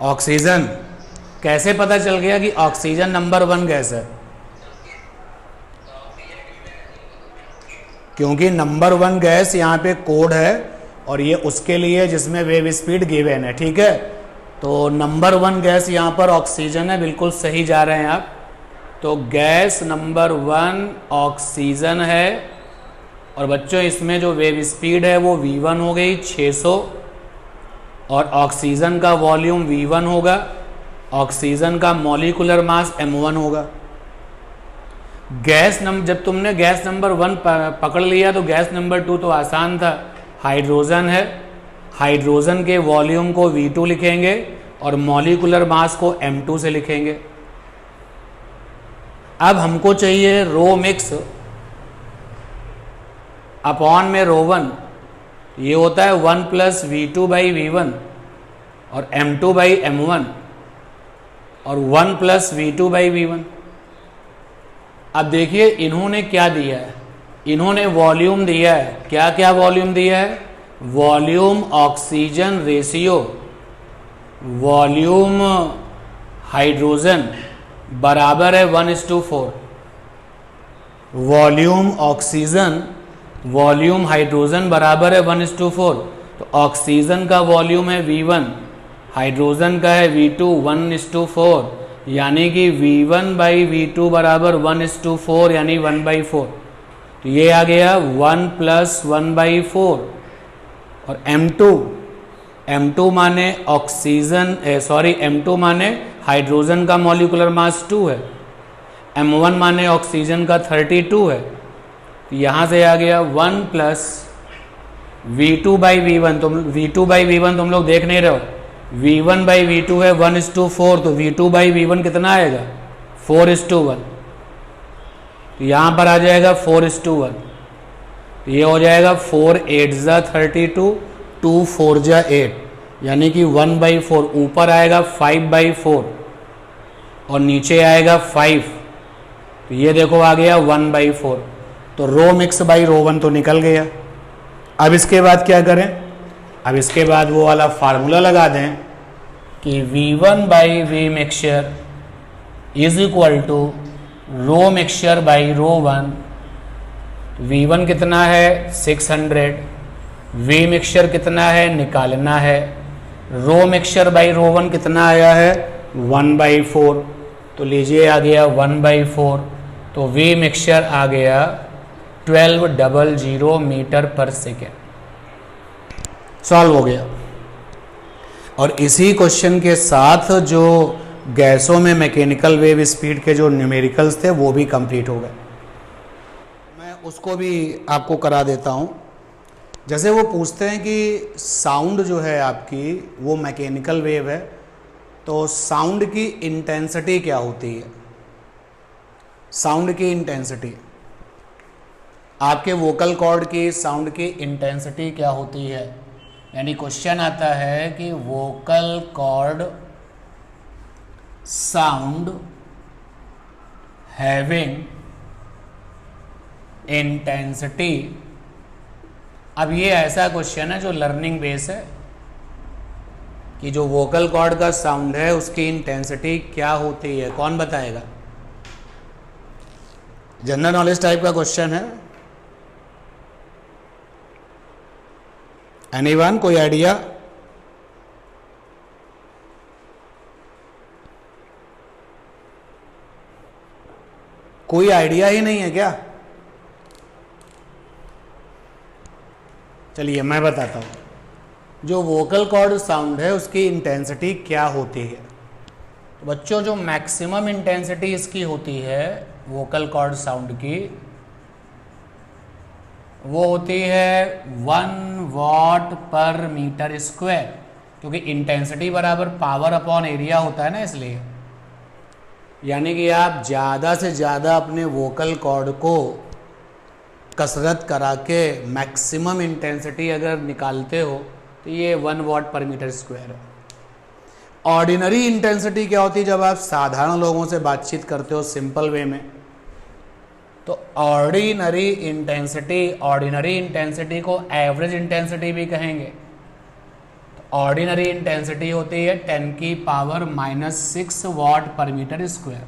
ऑक्सीजन। कैसे पता चल गया कि ऑक्सीजन नंबर 1 गैस है? क्योंकि नंबर 1 गैस यहाँ पे कोड है और ये उसके लिए जिसमें वेव स्पीड गिवन है, ठीक है। तो नंबर 1 गैस यहाँ पर ऑक्सीजन है, बिल्कुल सही जा रहे हैं आप। तो गैस नंबर 1 ऑक्सीजन है। और बच्चों इसमें जो वेव स्पीड है वो V1 हो गई 600, और ऑक्सीजन का वॉल्यूम V1 होगा, ऑक्सीजन का मॉलिक्यूलर मास M1 होगा। जब तुमने गैस नंबर 1 पकड़ लिया तो गैस नंबर 2 तो आसान था, हाइड्रोजन है। हाइड्रोजन के वॉल्यूम को V2 लिखेंगे और मॉलिक्यूलर मास को M2 से लिखेंगे। अब हमको चाहिए रो मिक्स अपॉन में रो 1, ये होता है 1 + V2 / V1 और M2 / M1 और 1 + V2 / V1। अब देखिए इन्होंने क्या दिया है, इन्होंने वॉल्यूम दिया है। क्या क्या वॉल्यूम दिया है? Volume oxygen ratio volume hydrogen बराबर है 1:4। वॉल्यूम ऑक्सीजन वॉल्यूम हाइड्रोजन बराबर है 1:4। तो ऑक्सीजन का वॉल्यूम है V1, हाइड्रोजन का है V2 1:4, यानी कि V1 / V2 बराबर 1:4 यानी 1/4। तो ये आ गया 1 + 1/4। और M2 माने ऑक्सीजन M2 माने हाइड्रोजन का मॉलिक्यूलर मास 2 है, M1 माने ऑक्सीजन का 32 है। तो यहाँ से आ गया 1 + V2 / V1। V2 / V1 तुम लोग देख नहीं रहे हो, V1 / V2 है 1:4, तो V2 / V1 कितना आएगा? 4:1। तो यहाँ पर आ जाएगा 4:1। तो ये हो जाएगा 4 8 × 32, 2 4 × 8, यानी कि 1/4। ऊपर आएगा 5/4 और नीचे आएगा 5। तो ये देखो आ गया 1/4। तो रो मिक्स बाई रो 1 तो निकल गया। अब इसके बाद क्या करें? अब इसके बाद वो वाला फार्मूला लगा दें कि V1 / V mixture is equal to rho mixture by rho 1। V1 कितना है? 600। V मिक्सचर कितना है? निकालना है। रो मिक्सचर बाई रो 1 कितना आया है? 1/4। तो लीजिए आ गया 1/4। तो V मिक्सचर आ गया 1200 मीटर पर सेकेंड। सॉल्व हो गया। और इसी क्वेश्चन के साथ जो गैसों में मैकेनिकल वेव स्पीड के जो न्यूमेरिकल्स थे वो भी कंप्लीट हो गए। मैं उसको भी आपको करा देता हूँ। जैसे वो पूछते हैं कि साउंड जो है आपकी वो मैकेनिकल वेव है, तो साउंड की इंटेंसिटी क्या होती है? साउंड की इंटेंसिटी, आपके वोकल कॉर्ड की साउंड की इंटेंसिटी क्या होती है? यानी क्वेश्चन आता है कि vocal cord sound having intensity. अब ये ऐसा क्वेश्चन है जो लर्निंग बेस है कि जो वोकल कॉर्ड का साउंड है उसकी इंटेंसिटी क्या होती है, कौन बताएगा? जनरल नॉलेज टाइप का क्वेश्चन है। एनीवन, कोई आइडिया? कोई आइडिया ही नहीं है क्या? चलिए मैं बताता हूं। जो वोकल कॉर्ड साउंड है उसकी इंटेंसिटी क्या होती है? तो बच्चों, जो मैक्सिमम इंटेंसिटी इसकी होती है वोकल कॉर्ड साउंड की, वो होती है 1 वॉट पर मीटर स्क्वायर, क्योंकि इंटेंसिटी बराबर पावर अपॉन एरिया होता है ना, इसलिए। यानी कि आप ज़्यादा से ज़्यादा अपने वोकल कॉर्ड को कसरत करा के मैक्सिमम इंटेंसिटी अगर निकालते हो तो ये 1 वॉट पर मीटर स्क्वायर है। ऑर्डिनरी इंटेंसिटी क्या होती है? जब आप साधारण लोगों से बातचीत करते हो सिंपल वे में, तो ऑर्डिनरी इंटेंसिटी को एवरेज इंटेंसिटी भी कहेंगे। तो ऑर्डिनरी इंटेंसिटी होती है 10⁻⁻6 वॉट पर मीटर स्क्वायर।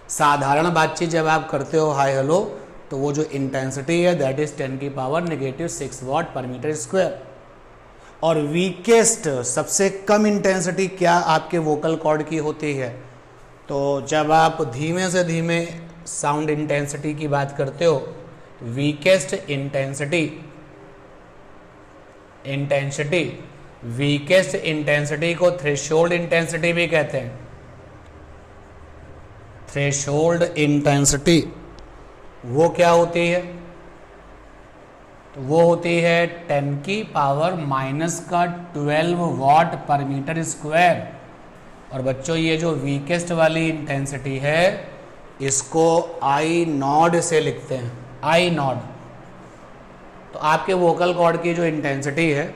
साधारण बातचीत जब आप करते हो हाय हेलो, तो वो जो इंटेंसिटी है दैट इज 10⁻⁻6 वॉट पर मीटर स्क्वायर। और वीकेस्ट, सबसे कम इंटेंसिटी क्या आपके वोकल कॉर्ड की होती है? तो जब आप धीमे से धीमे साउंड इंटेंसिटी की बात करते हो, वीकेस्ट इंटेंसिटी को थ्रेशोल्ड इंटेंसिटी भी कहते हैं। थ्रेशोल्ड इंटेंसिटी वो क्या होती है? तो वो होती है 10⁻⁻12 वॉट पर मीटर स्क्वायर। और बच्चों, ये जो वीकेस्ट वाली इंटेंसिटी है इसको आई नॉड से लिखते हैं, आई नॉड। तो आपके वोकल कॉर्ड की जो इंटेंसिटी है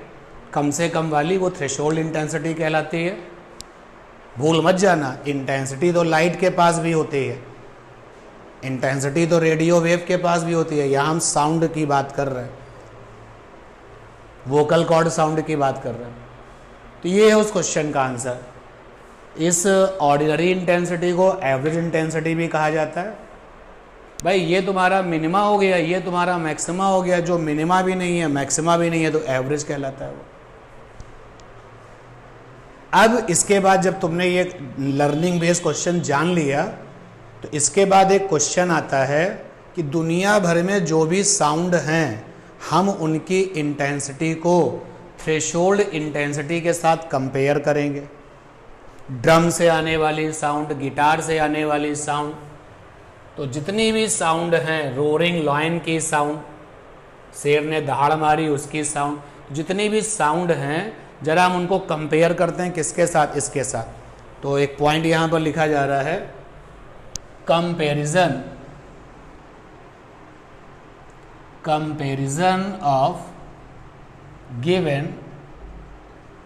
कम से कम वाली, वो थ्रेशोल्ड इंटेंसिटी कहलाती है। भूल मत जाना, इंटेंसिटी तो लाइट के पास भी होती है, इंटेंसिटी तो रेडियो वेव के पास भी होती है। यहाँ हम साउंड की बात कर रहे हैं, वोकल कॉर्ड साउंड की बात कर रहे हैं। तो ये है उस क्वेश्चन का आंसर। इस ऑर्डिनरी इंटेंसिटी को एवरेज इंटेंसिटी भी कहा जाता है। भाई ये तुम्हारा मिनिमा हो गया, ये तुम्हारा मैक्सिमा हो गया। जो मिनिमा भी नहीं है मैक्सिमा भी नहीं है तो एवरेज कहलाता है वो। अब इसके बाद जब तुमने ये लर्निंग बेस्ड क्वेश्चन जान लिया, तो इसके बाद एक क्वेश्चन आता है कि दुनिया भर में जो भी साउंड हैं हम उनकी इंटेंसिटी को थ्रेशोल्ड इंटेंसिटी के साथ कंपेयर करेंगे। ड्रम से आने वाली साउंड, गिटार से आने वाली साउंड, तो जितनी भी साउंड हैं, रोरिंग लॉयन की साउंड, शेर ने दहाड़ मारी उसकी साउंड, जितनी भी साउंड हैं जरा हम उनको कंपेयर करते हैं किसके साथ? इसके साथ। तो एक पॉइंट यहाँ पर लिखा जा रहा है, comparison of given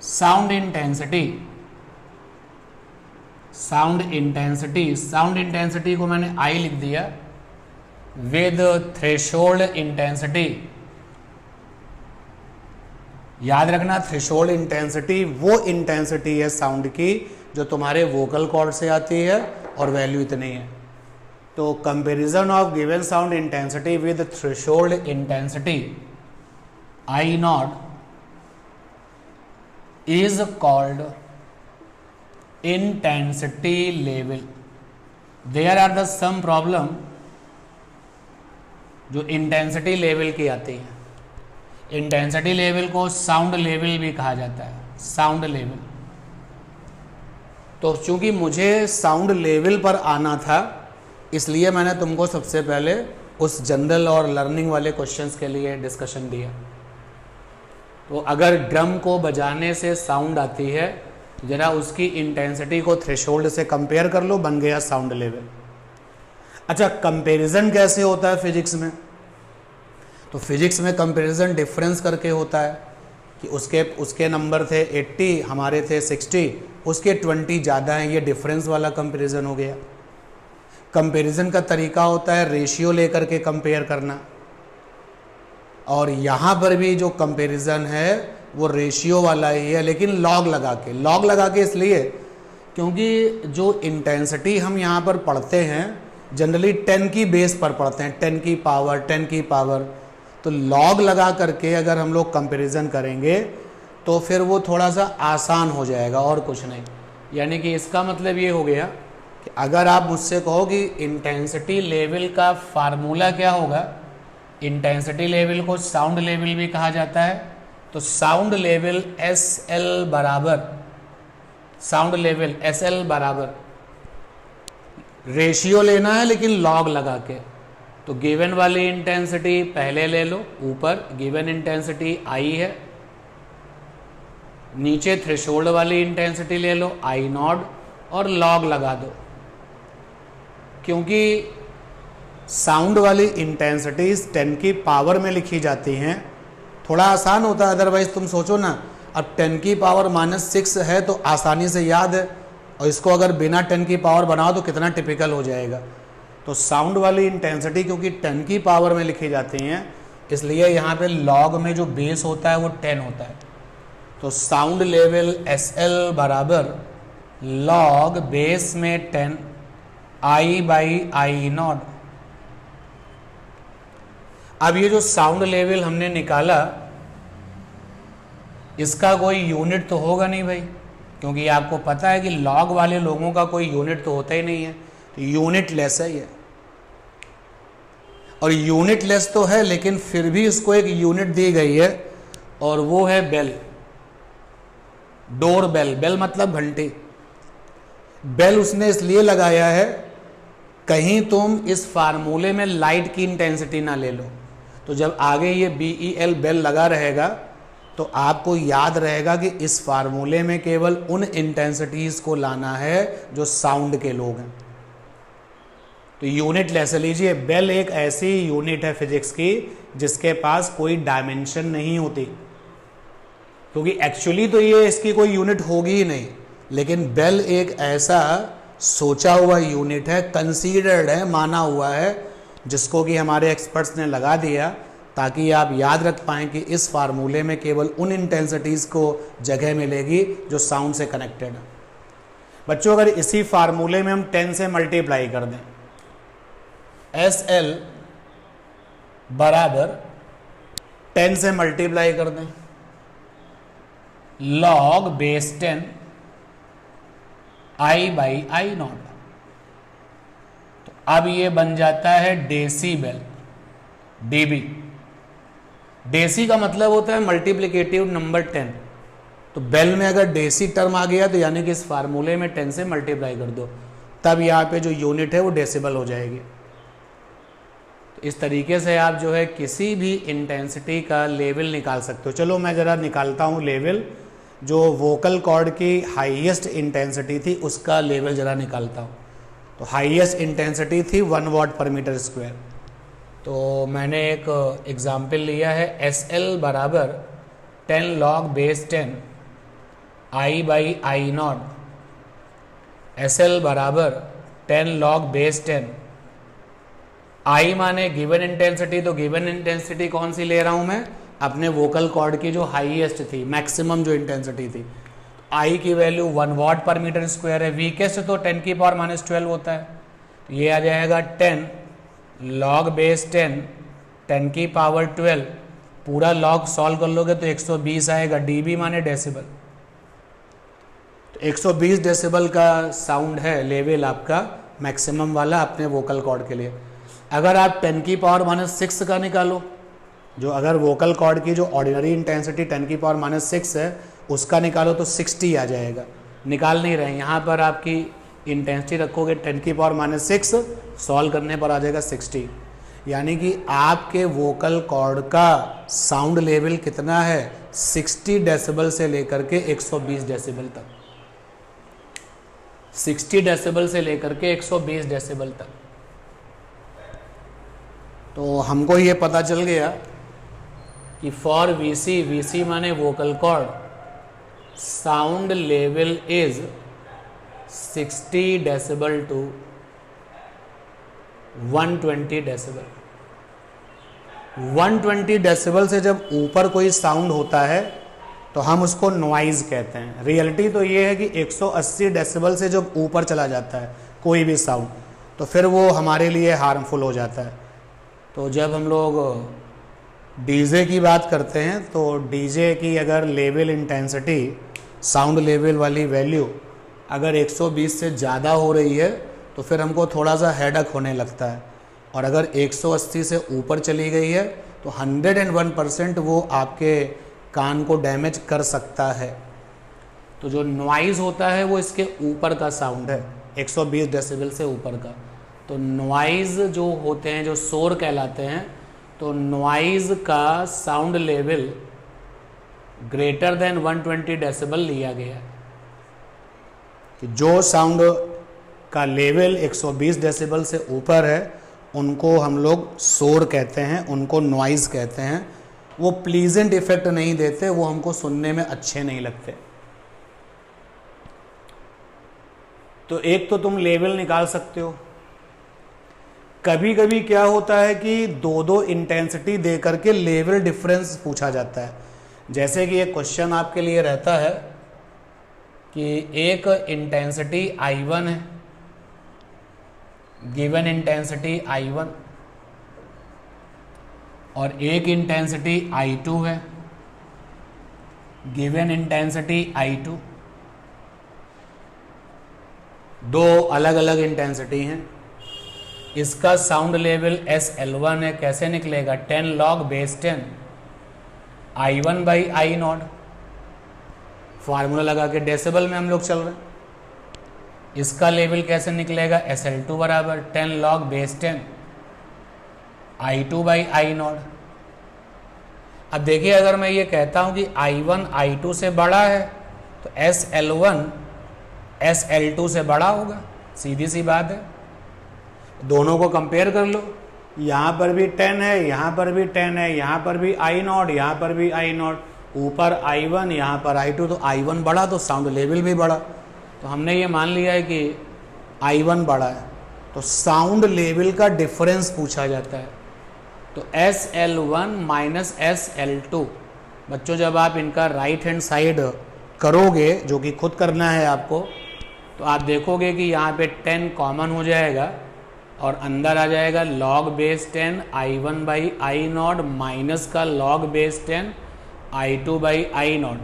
sound intensity को मैंने आई लिख दिया, विद थ्रेशोल्ड इंटेंसिटी। याद रखना, थ्रेशोल्ड इंटेंसिटी वो इंटेंसिटी है साउंड की जो तुम्हारे वोकल कॉर्ड से आती है और वैल्यू इतनी है। तो comparison of given sound intensity with threshold intensity I naught is called intensity level. There are the some problem जो इंटेंसिटी लेवल की आती है। इंटेंसिटी लेवल को साउंड लेवल भी कहा जाता है, साउंड लेवल। तो चूंकि मुझे साउंड लेवल पर आना था, इसलिए मैंने तुमको सबसे पहले उस जनरल और लर्निंग वाले क्वेश्चंस के लिए डिस्कशन दिया। तो अगर ड्रम को बजाने से साउंड आती है, जरा उसकी इंटेंसिटी को थ्रेशोल्ड से कंपेयर कर लो, बन गया साउंड लेवल। अच्छा, कंपैरिजन कैसे होता है फिजिक्स में? तो फिजिक्स में कंपैरिजन डिफरेंस करके होता है कि उसके नंबर थे 80, हमारे थे 60, उसके 20 ज़्यादा हैं, ये डिफरेंस वाला कंपैरिजन हो गया। कंपैरिजन का तरीका होता है रेशियो लेकर के कंपेयर करना, और यहाँ पर भी जो कंपैरिजन है वो रेशियो वाला ही है, लेकिन लॉग लगा के। लॉग लगा के इसलिए क्योंकि जो इंटेंसिटी हम यहाँ पर पढ़ते हैं जनरली 10 की बेस पर पढ़ते हैं, 10 की पावर 10 की पावर। तो लॉग लगा करके अगर हम लोग कंपैरिजन करेंगे तो फिर वो थोड़ा सा आसान हो जाएगा, और कुछ नहीं। यानी कि इसका मतलब ये हो गया कि अगर आप मुझसे कहो कि इंटेंसिटी लेवल का फार्मूला क्या होगा, इंटेंसिटी लेवल को साउंड लेवल भी कहा जाता है, तो साउंड लेवल SL बराबर रेशियो लेना है लेकिन लॉग लगा के। तो गिवन वाली इंटेंसिटी पहले ले लो, ऊपर गिवन इंटेंसिटी I है, नीचे थ्रेशोल्ड वाली इंटेंसिटी ले लो I0 और लॉग लगा दो। क्योंकि साउंड वाली इंटेंसिटीज 10 की पावर में लिखी जाती हैं, थोड़ा आसान होता है। अदरवाइज तुम सोचो ना, अब 10 की पावर -6 है तो आसानी से याद है, और इसको अगर बिना 10 की पावर बनाओ तो कितना टिपिकल हो जाएगा। तो साउंड वाली इंटेंसिटी क्योंकि 10 की पावर में लिखी जाती हैं, इसलिए यहाँ पे लॉग में जो बेस होता है वो 10 होता है। तो साउंड लेवल SL बराबर लॉग बेस में 10 I/I0। अब ये जो साउंड लेवल हमने निकाला, इसका कोई यूनिट तो होगा नहीं भाई, क्योंकि आपको पता है कि लॉग वाले लोगों का कोई यूनिट तो होता ही नहीं है, तो यूनिट लेस है ये। और यूनिट लेस तो है, लेकिन फिर भी इसको एक यूनिट दी गई है, और वो है बेल, डोर बेल। बेल मतलब घंटी। बेल उसने इसलिए लगाया है कहीं तुम इस फार्मूले में लाइट की इंटेंसिटी ना ले लो। तो जब आगे ये BEL बेल लगा रहेगा तो आपको याद रहेगा कि इस फार्मूले में केवल उन इंटेंसिटीज को लाना है जो साउंड के लोग हैं। तो यूनिट ले लीजिए, बेल एक ऐसी यूनिट है फिजिक्स की जिसके पास कोई डायमेंशन नहीं होती, क्योंकि एक्चुअली तो ये इसकी कोई यूनिट होगी ही नहीं, लेकिन बेल एक ऐसा सोचा हुआ यूनिट है, कंसीडर्ड है, माना हुआ है, जिसको कि हमारे एक्सपर्ट्स ने लगा दिया ताकि आप याद रख पाएँ कि इस फार्मूले में केवल उन इंटेंसिटीज़ को जगह मिलेगी जो साउंड से कनेक्टेड है। बच्चों, अगर इसी फार्मूले में हम 10 से मल्टीप्लाई कर दें, SL बराबर 10 से मल्टीप्लाई कर दें लॉग बेस 10 I/I0, तो अब ये बन जाता है डेसीबेल, dB। डेसी का मतलब होता है मल्टीप्लिकेटिव नंबर 10। तो बेल में अगर डेसी टर्म आ गया तो यानी कि इस फार्मूले में 10 से मल्टीप्लाई कर दो, तब यहाँ पे जो यूनिट है वो डेसिबल हो जाएगी। तो इस तरीके से आप जो है किसी भी इंटेंसिटी का लेवल निकाल सकते हो। चलो मैं ज़रा निकालता हूँ लेवल, जो वोकल कॉर्ड की हाईएस्ट इंटेंसिटी थी उसका लेवल ज़रा निकालता हूँ। तो हाईएस्ट इंटेंसिटी थी 1 वाट पर मीटर स्क्वायर। तो मैंने एक एग्जाम्पल लिया है, SL बराबर 10 लॉग बेस 10 I/I0। SL बराबर 10 लॉग बेस 10। I माने गिवन इंटेंसिटी, तो गिवन इंटेंसिटी कौन सी ले रहा हूँ मैं, अपने वोकल कॉर्ड की जो हाईएस्ट थी, मैक्सिमम जो इंटेंसिटी थी। I की वैल्यू 1 वाट पर मीटर स्क्वायर है, वीकेस्ट तो 10 की पावर -12 होता है, तो ये आ जाएगा 10 लॉग बेस 10 की पावर 12। पूरा लॉग सॉल्व कर लोगे तो 120 आएगा। dB माने डेसिबल, तो 120 डेसिबल का साउंड है लेवल आपका मैक्सिमम वाला अपने वोकल कॉर्ड के लिए। अगर आप 10 की पावर -6 का निकालो, जो अगर वोकल कॉर्ड की जो ऑर्डिनरी इंटेंसिटी 10 की पावर -6 है उसका निकालो तो 60 आ जाएगा। निकाल नहीं रहे, यहाँ पर आपकी इंटेंसिटी रखोगे 10 की पावर -6, सॉल्व करने पर आ जाएगा 60। यानी कि आपके वोकल कॉर्ड का साउंड लेवल कितना है, 60 डेसिबल से लेकर के 120 डेसिबल तक, 60 डेसिबल से लेकर के 120 डेसिबल तक। तो हमको ये पता चल गया कि फॉर वीसी, वीसी माने vocal cord, sound level is 60 decibel to 120 decibel. 120 decibel से जब ऊपर कोई साउंड होता है तो हम उसको नॉइज़ कहते हैं। रियलिटी तो ये है कि 180 डेसिबल से जब ऊपर चला जाता है कोई भी साउंड तो फिर वो हमारे लिए हार्मफुल हो जाता है। तो जब हम लोग डीजे की बात करते हैं तो डीजे की अगर लेवल इंटेंसिटी, साउंड लेवल वाली वैल्यू अगर 120 से ज़्यादा हो रही है तो फिर हमको थोड़ा सा हेडक होने लगता है, और अगर 180 से ऊपर चली गई है तो 101% वो आपके कान को डैमेज कर सकता है। तो जो नॉइज़ होता है वो इसके ऊपर का साउंड है, 120 डेसिबल से ऊपर का। तो नॉइज़ जो होते हैं, जो शोर कहलाते हैं, तो नॉइज़ का sound level greater than 120 decibel लिया गया है कि जो साउंड का लेवल 120 डेसिबल से ऊपर है उनको हम लोग शोर कहते हैं, उनको नॉइज़ कहते हैं। वो प्लीजेंट इफेक्ट नहीं देते, वो हमको सुनने में अच्छे नहीं लगते। तो एक तो तुम लेवल निकाल सकते हो। कभी कभी क्या होता है कि दो दो इंटेंसिटी दे करके लेवल डिफरेंस पूछा जाता है। जैसे कि एक क्वेश्चन आपके लिए रहता है कि एक इंटेंसिटी I1 है, गिवन इंटेंसिटी I1, और एक इंटेंसिटी I2 है, गिवन इंटेंसिटी I2। दो अलग अलग इंटेंसिटी हैं। इसका साउंड लेवल SL1 है। कैसे निकलेगा? 10 log base 10 I1 by I0। Formula लगा के डेसिबल में हम लोग चल रहे हैं। इसका लेवल कैसे निकलेगा? SL2 बराबर 10 log base 10 I2 by I0। अब देखिए, अगर मैं ये कहता हूं कि I1 I2 से बड़ा है तो SL1 SL2 से बड़ा होगा, सीधी सी बात है। दोनों को कंपेयर कर लो, यहाँ पर भी 10 है, यहाँ पर भी 10 है, यहाँ पर भी I0, यहाँ पर भी I0, ऊपर I1, यहाँ पर I2, तो I1 बड़ा तो साउंड लेवल भी बड़ा। तो हमने ये मान लिया है कि I1 बड़ा है, तो साउंड लेवल का डिफरेंस पूछा जाता है। तो SL1 माइनस SL2, बच्चों जब आप इनका राइट हैंड साइड करोगे, जो कि खुद करना है आपको, तो आप देखोगे कि यहाँ पे 10 कॉमन हो जाएगा और अंदर आ जाएगा log base 10 I1 by I0 minus का log base 10 I2 by I0।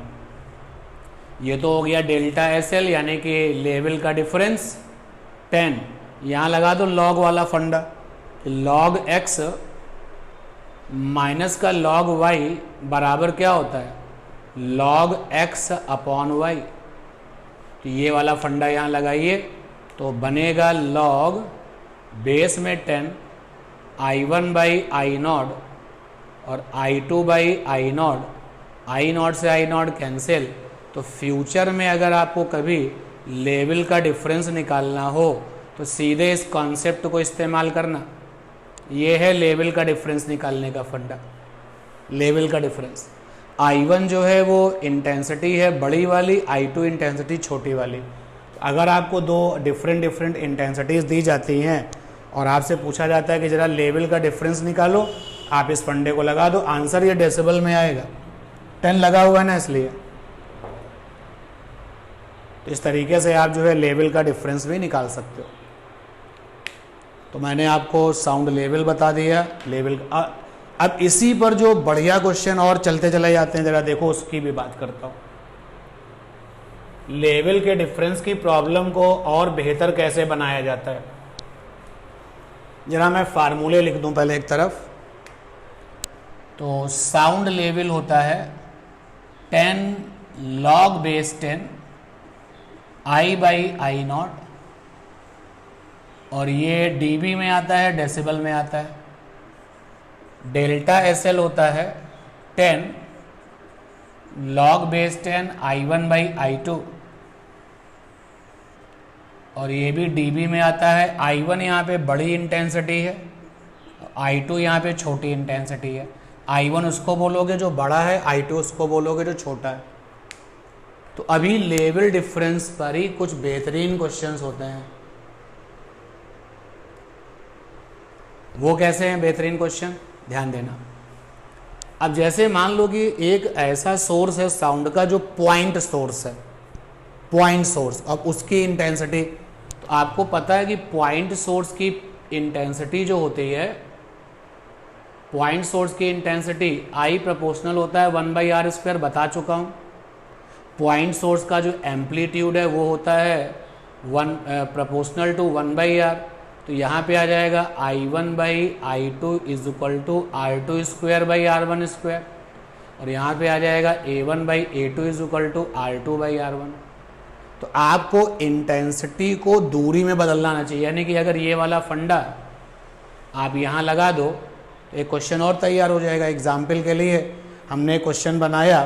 ये तो हो गया डेल्टा SL, यानी कि लेवल का डिफरेंस 10। यहाँ लगा दो log वाला फंडा, log x माइनस का log y बराबर क्या होता है? log x upon y। तो ये वाला फंडा यहाँ लगाइए, तो बनेगा log बेस में 10 I1 बाई I0 और I2 बाई I0, I0 से I0 कैंसिल। तो फ्यूचर में अगर आपको कभी लेवल का डिफरेंस निकालना हो तो सीधे इस कॉन्सेप्ट को इस्तेमाल करना। ये है लेवल का डिफरेंस निकालने का फंडा। लेवल का डिफरेंस I1 जो है वो इंटेंसिटी है बड़ी वाली, I2 इंटेंसिटी छोटी वाली। अगर आपको दो डिफरेंट इंटेंसिटीज दी जाती हैं और आपसे पूछा जाता है कि ज़रा लेवल का डिफरेंस निकालो, आप इस फंडे को लगा दो, आंसर ये डेसिबल में आएगा। 10 लगा हुआ है ना, इसलिए। तो इस तरीके से आप जो है लेवल का डिफरेंस भी निकाल सकते हो। तो मैंने आपको साउंड लेवल बता दिया, लेवल। अब इसी पर जो बढ़िया क्वेश्चन और चलते चले जाते हैं, ज़रा देखो उसकी भी बात करता हूँ। लेवल के डिफरेंस की प्रॉब्लम को और बेहतर कैसे बनाया जाता है, जरा मैं फार्मूले लिख दूं पहले एक तरफ। तो साउंड लेवल होता है 10 log base 10 I by I0, और ये dB में आता है, डेसिबल में आता है। डेल्टा एस एल होता है 10 log base 10 I1 by I2, और ये भी dB में आता है। I1 यहाँ पे बड़ी इंटेंसिटी है, I2 यहाँ पे छोटी इंटेंसिटी है। I1 उसको बोलोगे जो बड़ा है, I2 उसको बोलोगे जो छोटा है। तो अभी लेवल डिफरेंस पर ही कुछ बेहतरीन क्वेश्चंस होते हैं। वो कैसे हैं बेहतरीन क्वेश्चन, ध्यान देना। अब जैसे मान लो कि एक ऐसा सोर्स है साउंड का जो पॉइंट सोर्स है, पॉइंट सोर्स, अब उसकी इंटेंसिटी, तो आपको पता है कि पॉइंट सोर्स की इंटेंसिटी जो होती है, पॉइंट सोर्स की इंटेंसिटी I प्रोपोर्शनल होता है 1/r², बता चुका हूँ। पॉइंट सोर्स का जो एम्पलीट्यूड है वो होता है 1 प्रोपोर्शनल टू 1/r। तो यहाँ पे आ जाएगा I1/I2 is equal to R2² और यहाँ पे आ जाएगा A1/A2 is equal to R2/R1। तो आपको इंटेंसिटी को दूरी में बदलना आना चाहिए, यानी कि अगर ये वाला फंडा आप यहाँ लगा दो तो एक क्वेश्चन और तैयार हो जाएगा। एग्जाम्पल के लिए हमने क्वेश्चन बनाया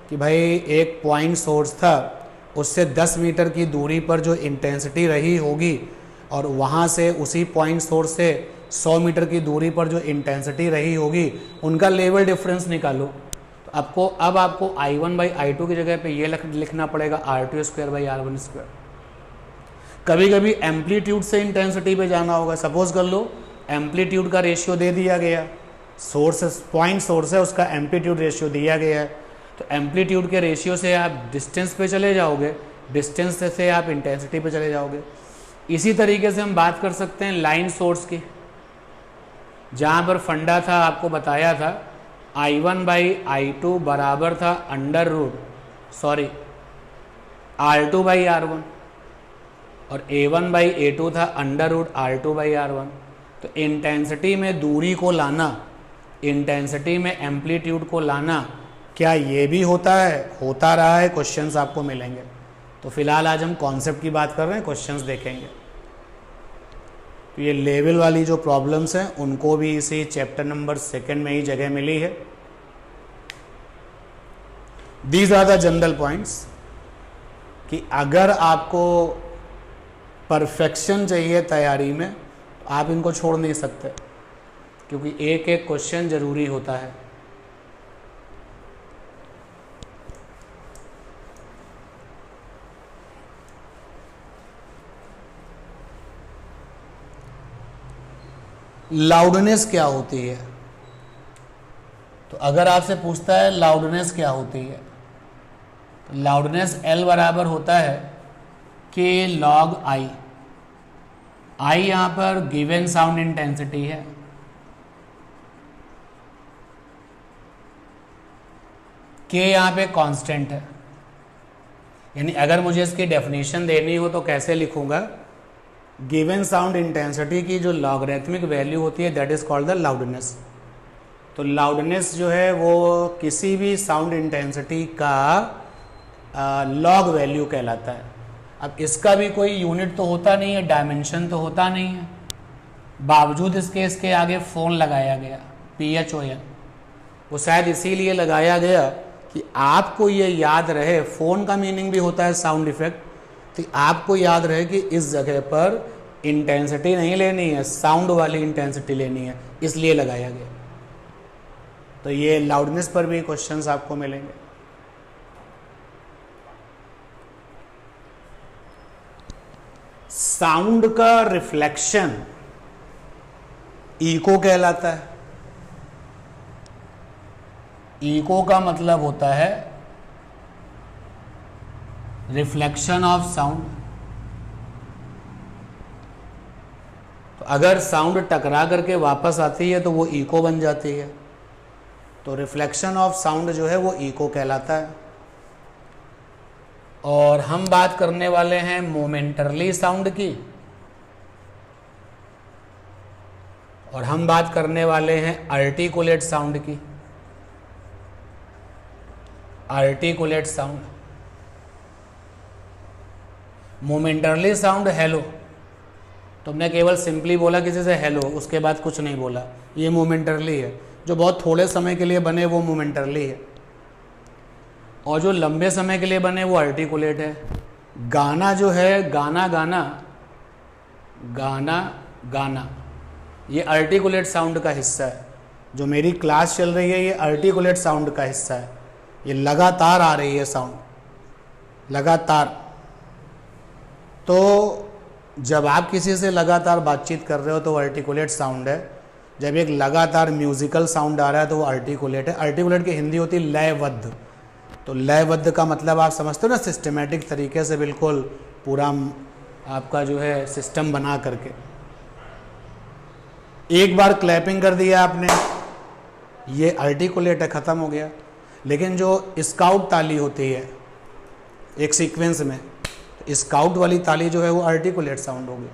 कि भाई एक पॉइंट सोर्स था, उससे 10 मीटर की दूरी पर जो इंटेंसिटी रही होगी और वहाँ से उसी पॉइंट सोर्स से 100 मीटर की दूरी पर जो इंटेंसिटी रही होगी, उनका लेवल डिफरेंस निकालो। तो अब आपको I1/I2 की जगह पे ये लिखना पड़ेगा R2²/R1²। कभी कभी एम्पलीट्यूड से इंटेंसिटी पे जाना होगा। सपोज कर लो एम्पलीट्यूड का रेशियो दे दिया गया, सोर्स पॉइंट सोर्स है उसका एम्पलीट्यूड रेशियो दिया गया है, तो एम्पलीट्यूड के रेशियो से आप डिस्टेंस पे चले जाओगे, डिस्टेंस से आप इंटेंसिटी पे चले जाओगे। इसी तरीके से हम बात कर सकते हैं लाइन सोर्स की, जहाँ पर फंडा था, आपको बताया था I1/I2 बराबर था R2/R1 और A1/A2 था √R2/R1। तो इंटेंसिटी में दूरी को लाना, इंटेंसिटी में एम्पलीट्यूड को लाना, क्या ये भी होता है? होता रहा है, क्वेश्चंस आपको मिलेंगे। तो फिलहाल आज हम कॉन्सेप्ट की बात कर रहे हैं, क्वेश्चंस देखेंगे। तो ये लेवल वाली जो प्रॉब्लम्स हैं उनको भी इसी चैप्टर नंबर 2 में ही जगह मिली है। These are the general points कि अगर आपको परफेक्शन चाहिए तैयारी में तो आप इनको छोड़ नहीं सकते, क्योंकि एक एक क्वेश्चन जरूरी होता है। लाउडनेस क्या होती है? तो अगर आपसे पूछता है लाउडनेस क्या होती है, तो लाउडनेस L बराबर होता है K log I। I यहाँ पर गिवन साउंड इंटेंसिटी है, K यहाँ पे कांस्टेंट है। यानी अगर मुझे इसकी डेफिनेशन देनी हो तो कैसे लिखूंगा? गिवन साउंड इंटेंसिटी की जो लॉगरिथमिक वैल्यू होती है that is called the loudness. तो लाउडनेस जो है वो किसी भी साउंड इंटेंसिटी का लॉग वैल्यू कहलाता है। अब इसका भी कोई यूनिट तो होता नहीं है, डायमेंशन तो होता नहीं है, बावजूद इसके आगे फ़ोन लगाया गया PHON। वो शायद इसीलिए लगाया गया कि आपको ये याद रहे, फ़ोन का मीनिंग भी होता है साउंड इफेक्ट, तो आपको याद रहे कि इस जगह पर इंटेंसिटी नहीं लेनी है, साउंड वाली इंटेंसिटी लेनी है, इसलिए लगाया गया। तो ये लाउडनेस पर भी क्वेश्चंस आपको मिलेंगे। साउंड का रिफ्लेक्शन इको कहलाता है। इको का मतलब होता है रिफ्लेक्शन ऑफ साउंड। तो अगर साउंड टकरा करके वापस आती है तो वो इको बन जाती है। तो रिफ्लेक्शन ऑफ साउंड जो है वो इको कहलाता है। और हम बात करने वाले हैं मोमेंटरली साउंड की, और हम बात करने वाले हैं आर्टिकुलेट साउंड की। Articulate sound, momentarily sound hello, तुमने केवल सिंपली बोला किसी से हेलो, उसके बाद कुछ नहीं बोला, ये मोमेंटरली है। जो बहुत थोड़े समय के लिए बने वो मोमेंटरली है, और जो लंबे समय के लिए बने वो आर्टिकुलेट है। गाना जो है, गाना गाना, गाना गाना, ये आर्टिकुलेट साउंड का हिस्सा है। जो मेरी क्लास चल रही है ये आर्टिकुलेट साउंड का हिस्सा है, ये लगातार आ रही है साउंड, लगातार। तो जब आप किसी से लगातार बातचीत कर रहे हो तो वो आर्टिकुलेट साउंड है। जब एक लगातार म्यूजिकल साउंड आ रहा है तो वो आर्टिकुलेट है। आर्टिकुलेट की हिंदी होती है लयबद्ध। तो लयबद्ध का मतलब आप समझते हो ना, सिस्टमेटिक तरीके से बिल्कुल पूरा आपका जो है सिस्टम बना करके। एक बार क्लैपिंग कर दिया आपने, ये आर्टिकुलेट है, ख़त्म हो गया। लेकिन जो स्काउट ताली होती है एक सीक्वेंस में, स्काउट वाली ताली जो है वो आर्टिकुलेट साउंड होगी।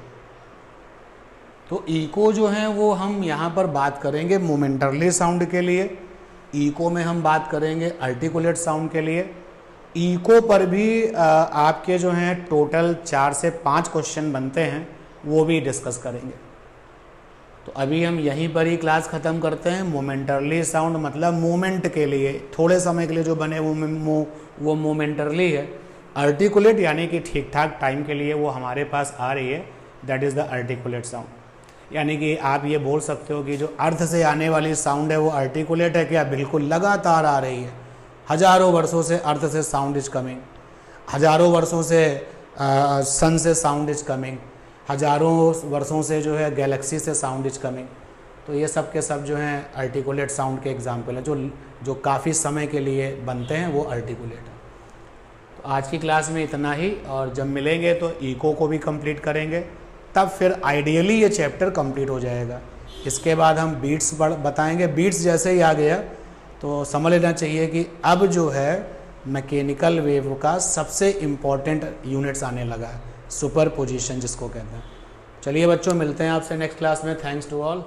तो इको जो है वो हम यहाँ पर बात करेंगे मोमेंटरली साउंड के लिए, इको में हम बात करेंगे आर्टिकुलेट साउंड के लिए। इको पर भी आपके जो हैं टोटल 4 से 5 क्वेश्चन बनते हैं, वो भी डिस्कस करेंगे। तो अभी हम यहीं पर ही क्लास ख़त्म करते हैं। मोमेंटरली साउंड मतलब मोमेंट के लिए, थोड़े समय के लिए जो बने वो मोमेंटरली है। आर्टिकुलेट यानी कि ठीक ठाक टाइम के लिए वो हमारे पास आ रही है, that is the articulate sound. यानी कि आप ये बोल सकते हो कि जो अर्थ से आने वाली साउंड है वो आर्टिकुलेट है क्या? बिल्कुल लगातार आ रही है। हजारों वर्षों से अर्थ से साउंड इज कमिंग, हजारों वर्षों से सन से साउंड इज कमिंग, हजारों वर्षों से जो है गैलेक्सी से साउंड इज कमिंग। तो ये सब के सब जो हैं आर्टिकुलेट साउंड के एग्जाम्पल हैं, जो काफ़ी समय के लिए बनते हैं, वो आर्टिकुलेट है। तो आज की क्लास में इतना ही, और जब मिलेंगे तो इको को भी कंप्लीट करेंगे, तब फिर आइडियली ये चैप्टर कंप्लीट हो जाएगा। इसके बाद हम बीट्स बताएंगे। बीट्स जैसे ही आ गया तो समझ लेना चाहिए कि अब जो है मैकेनिकल वेव का सबसे इम्पॉर्टेंट यूनिट्स आने लगा है, सुपर पोजिशन जिसको कहते हैं। चलिए बच्चों, मिलते हैं आपसे नेक्स्ट क्लास में। Thanks to all.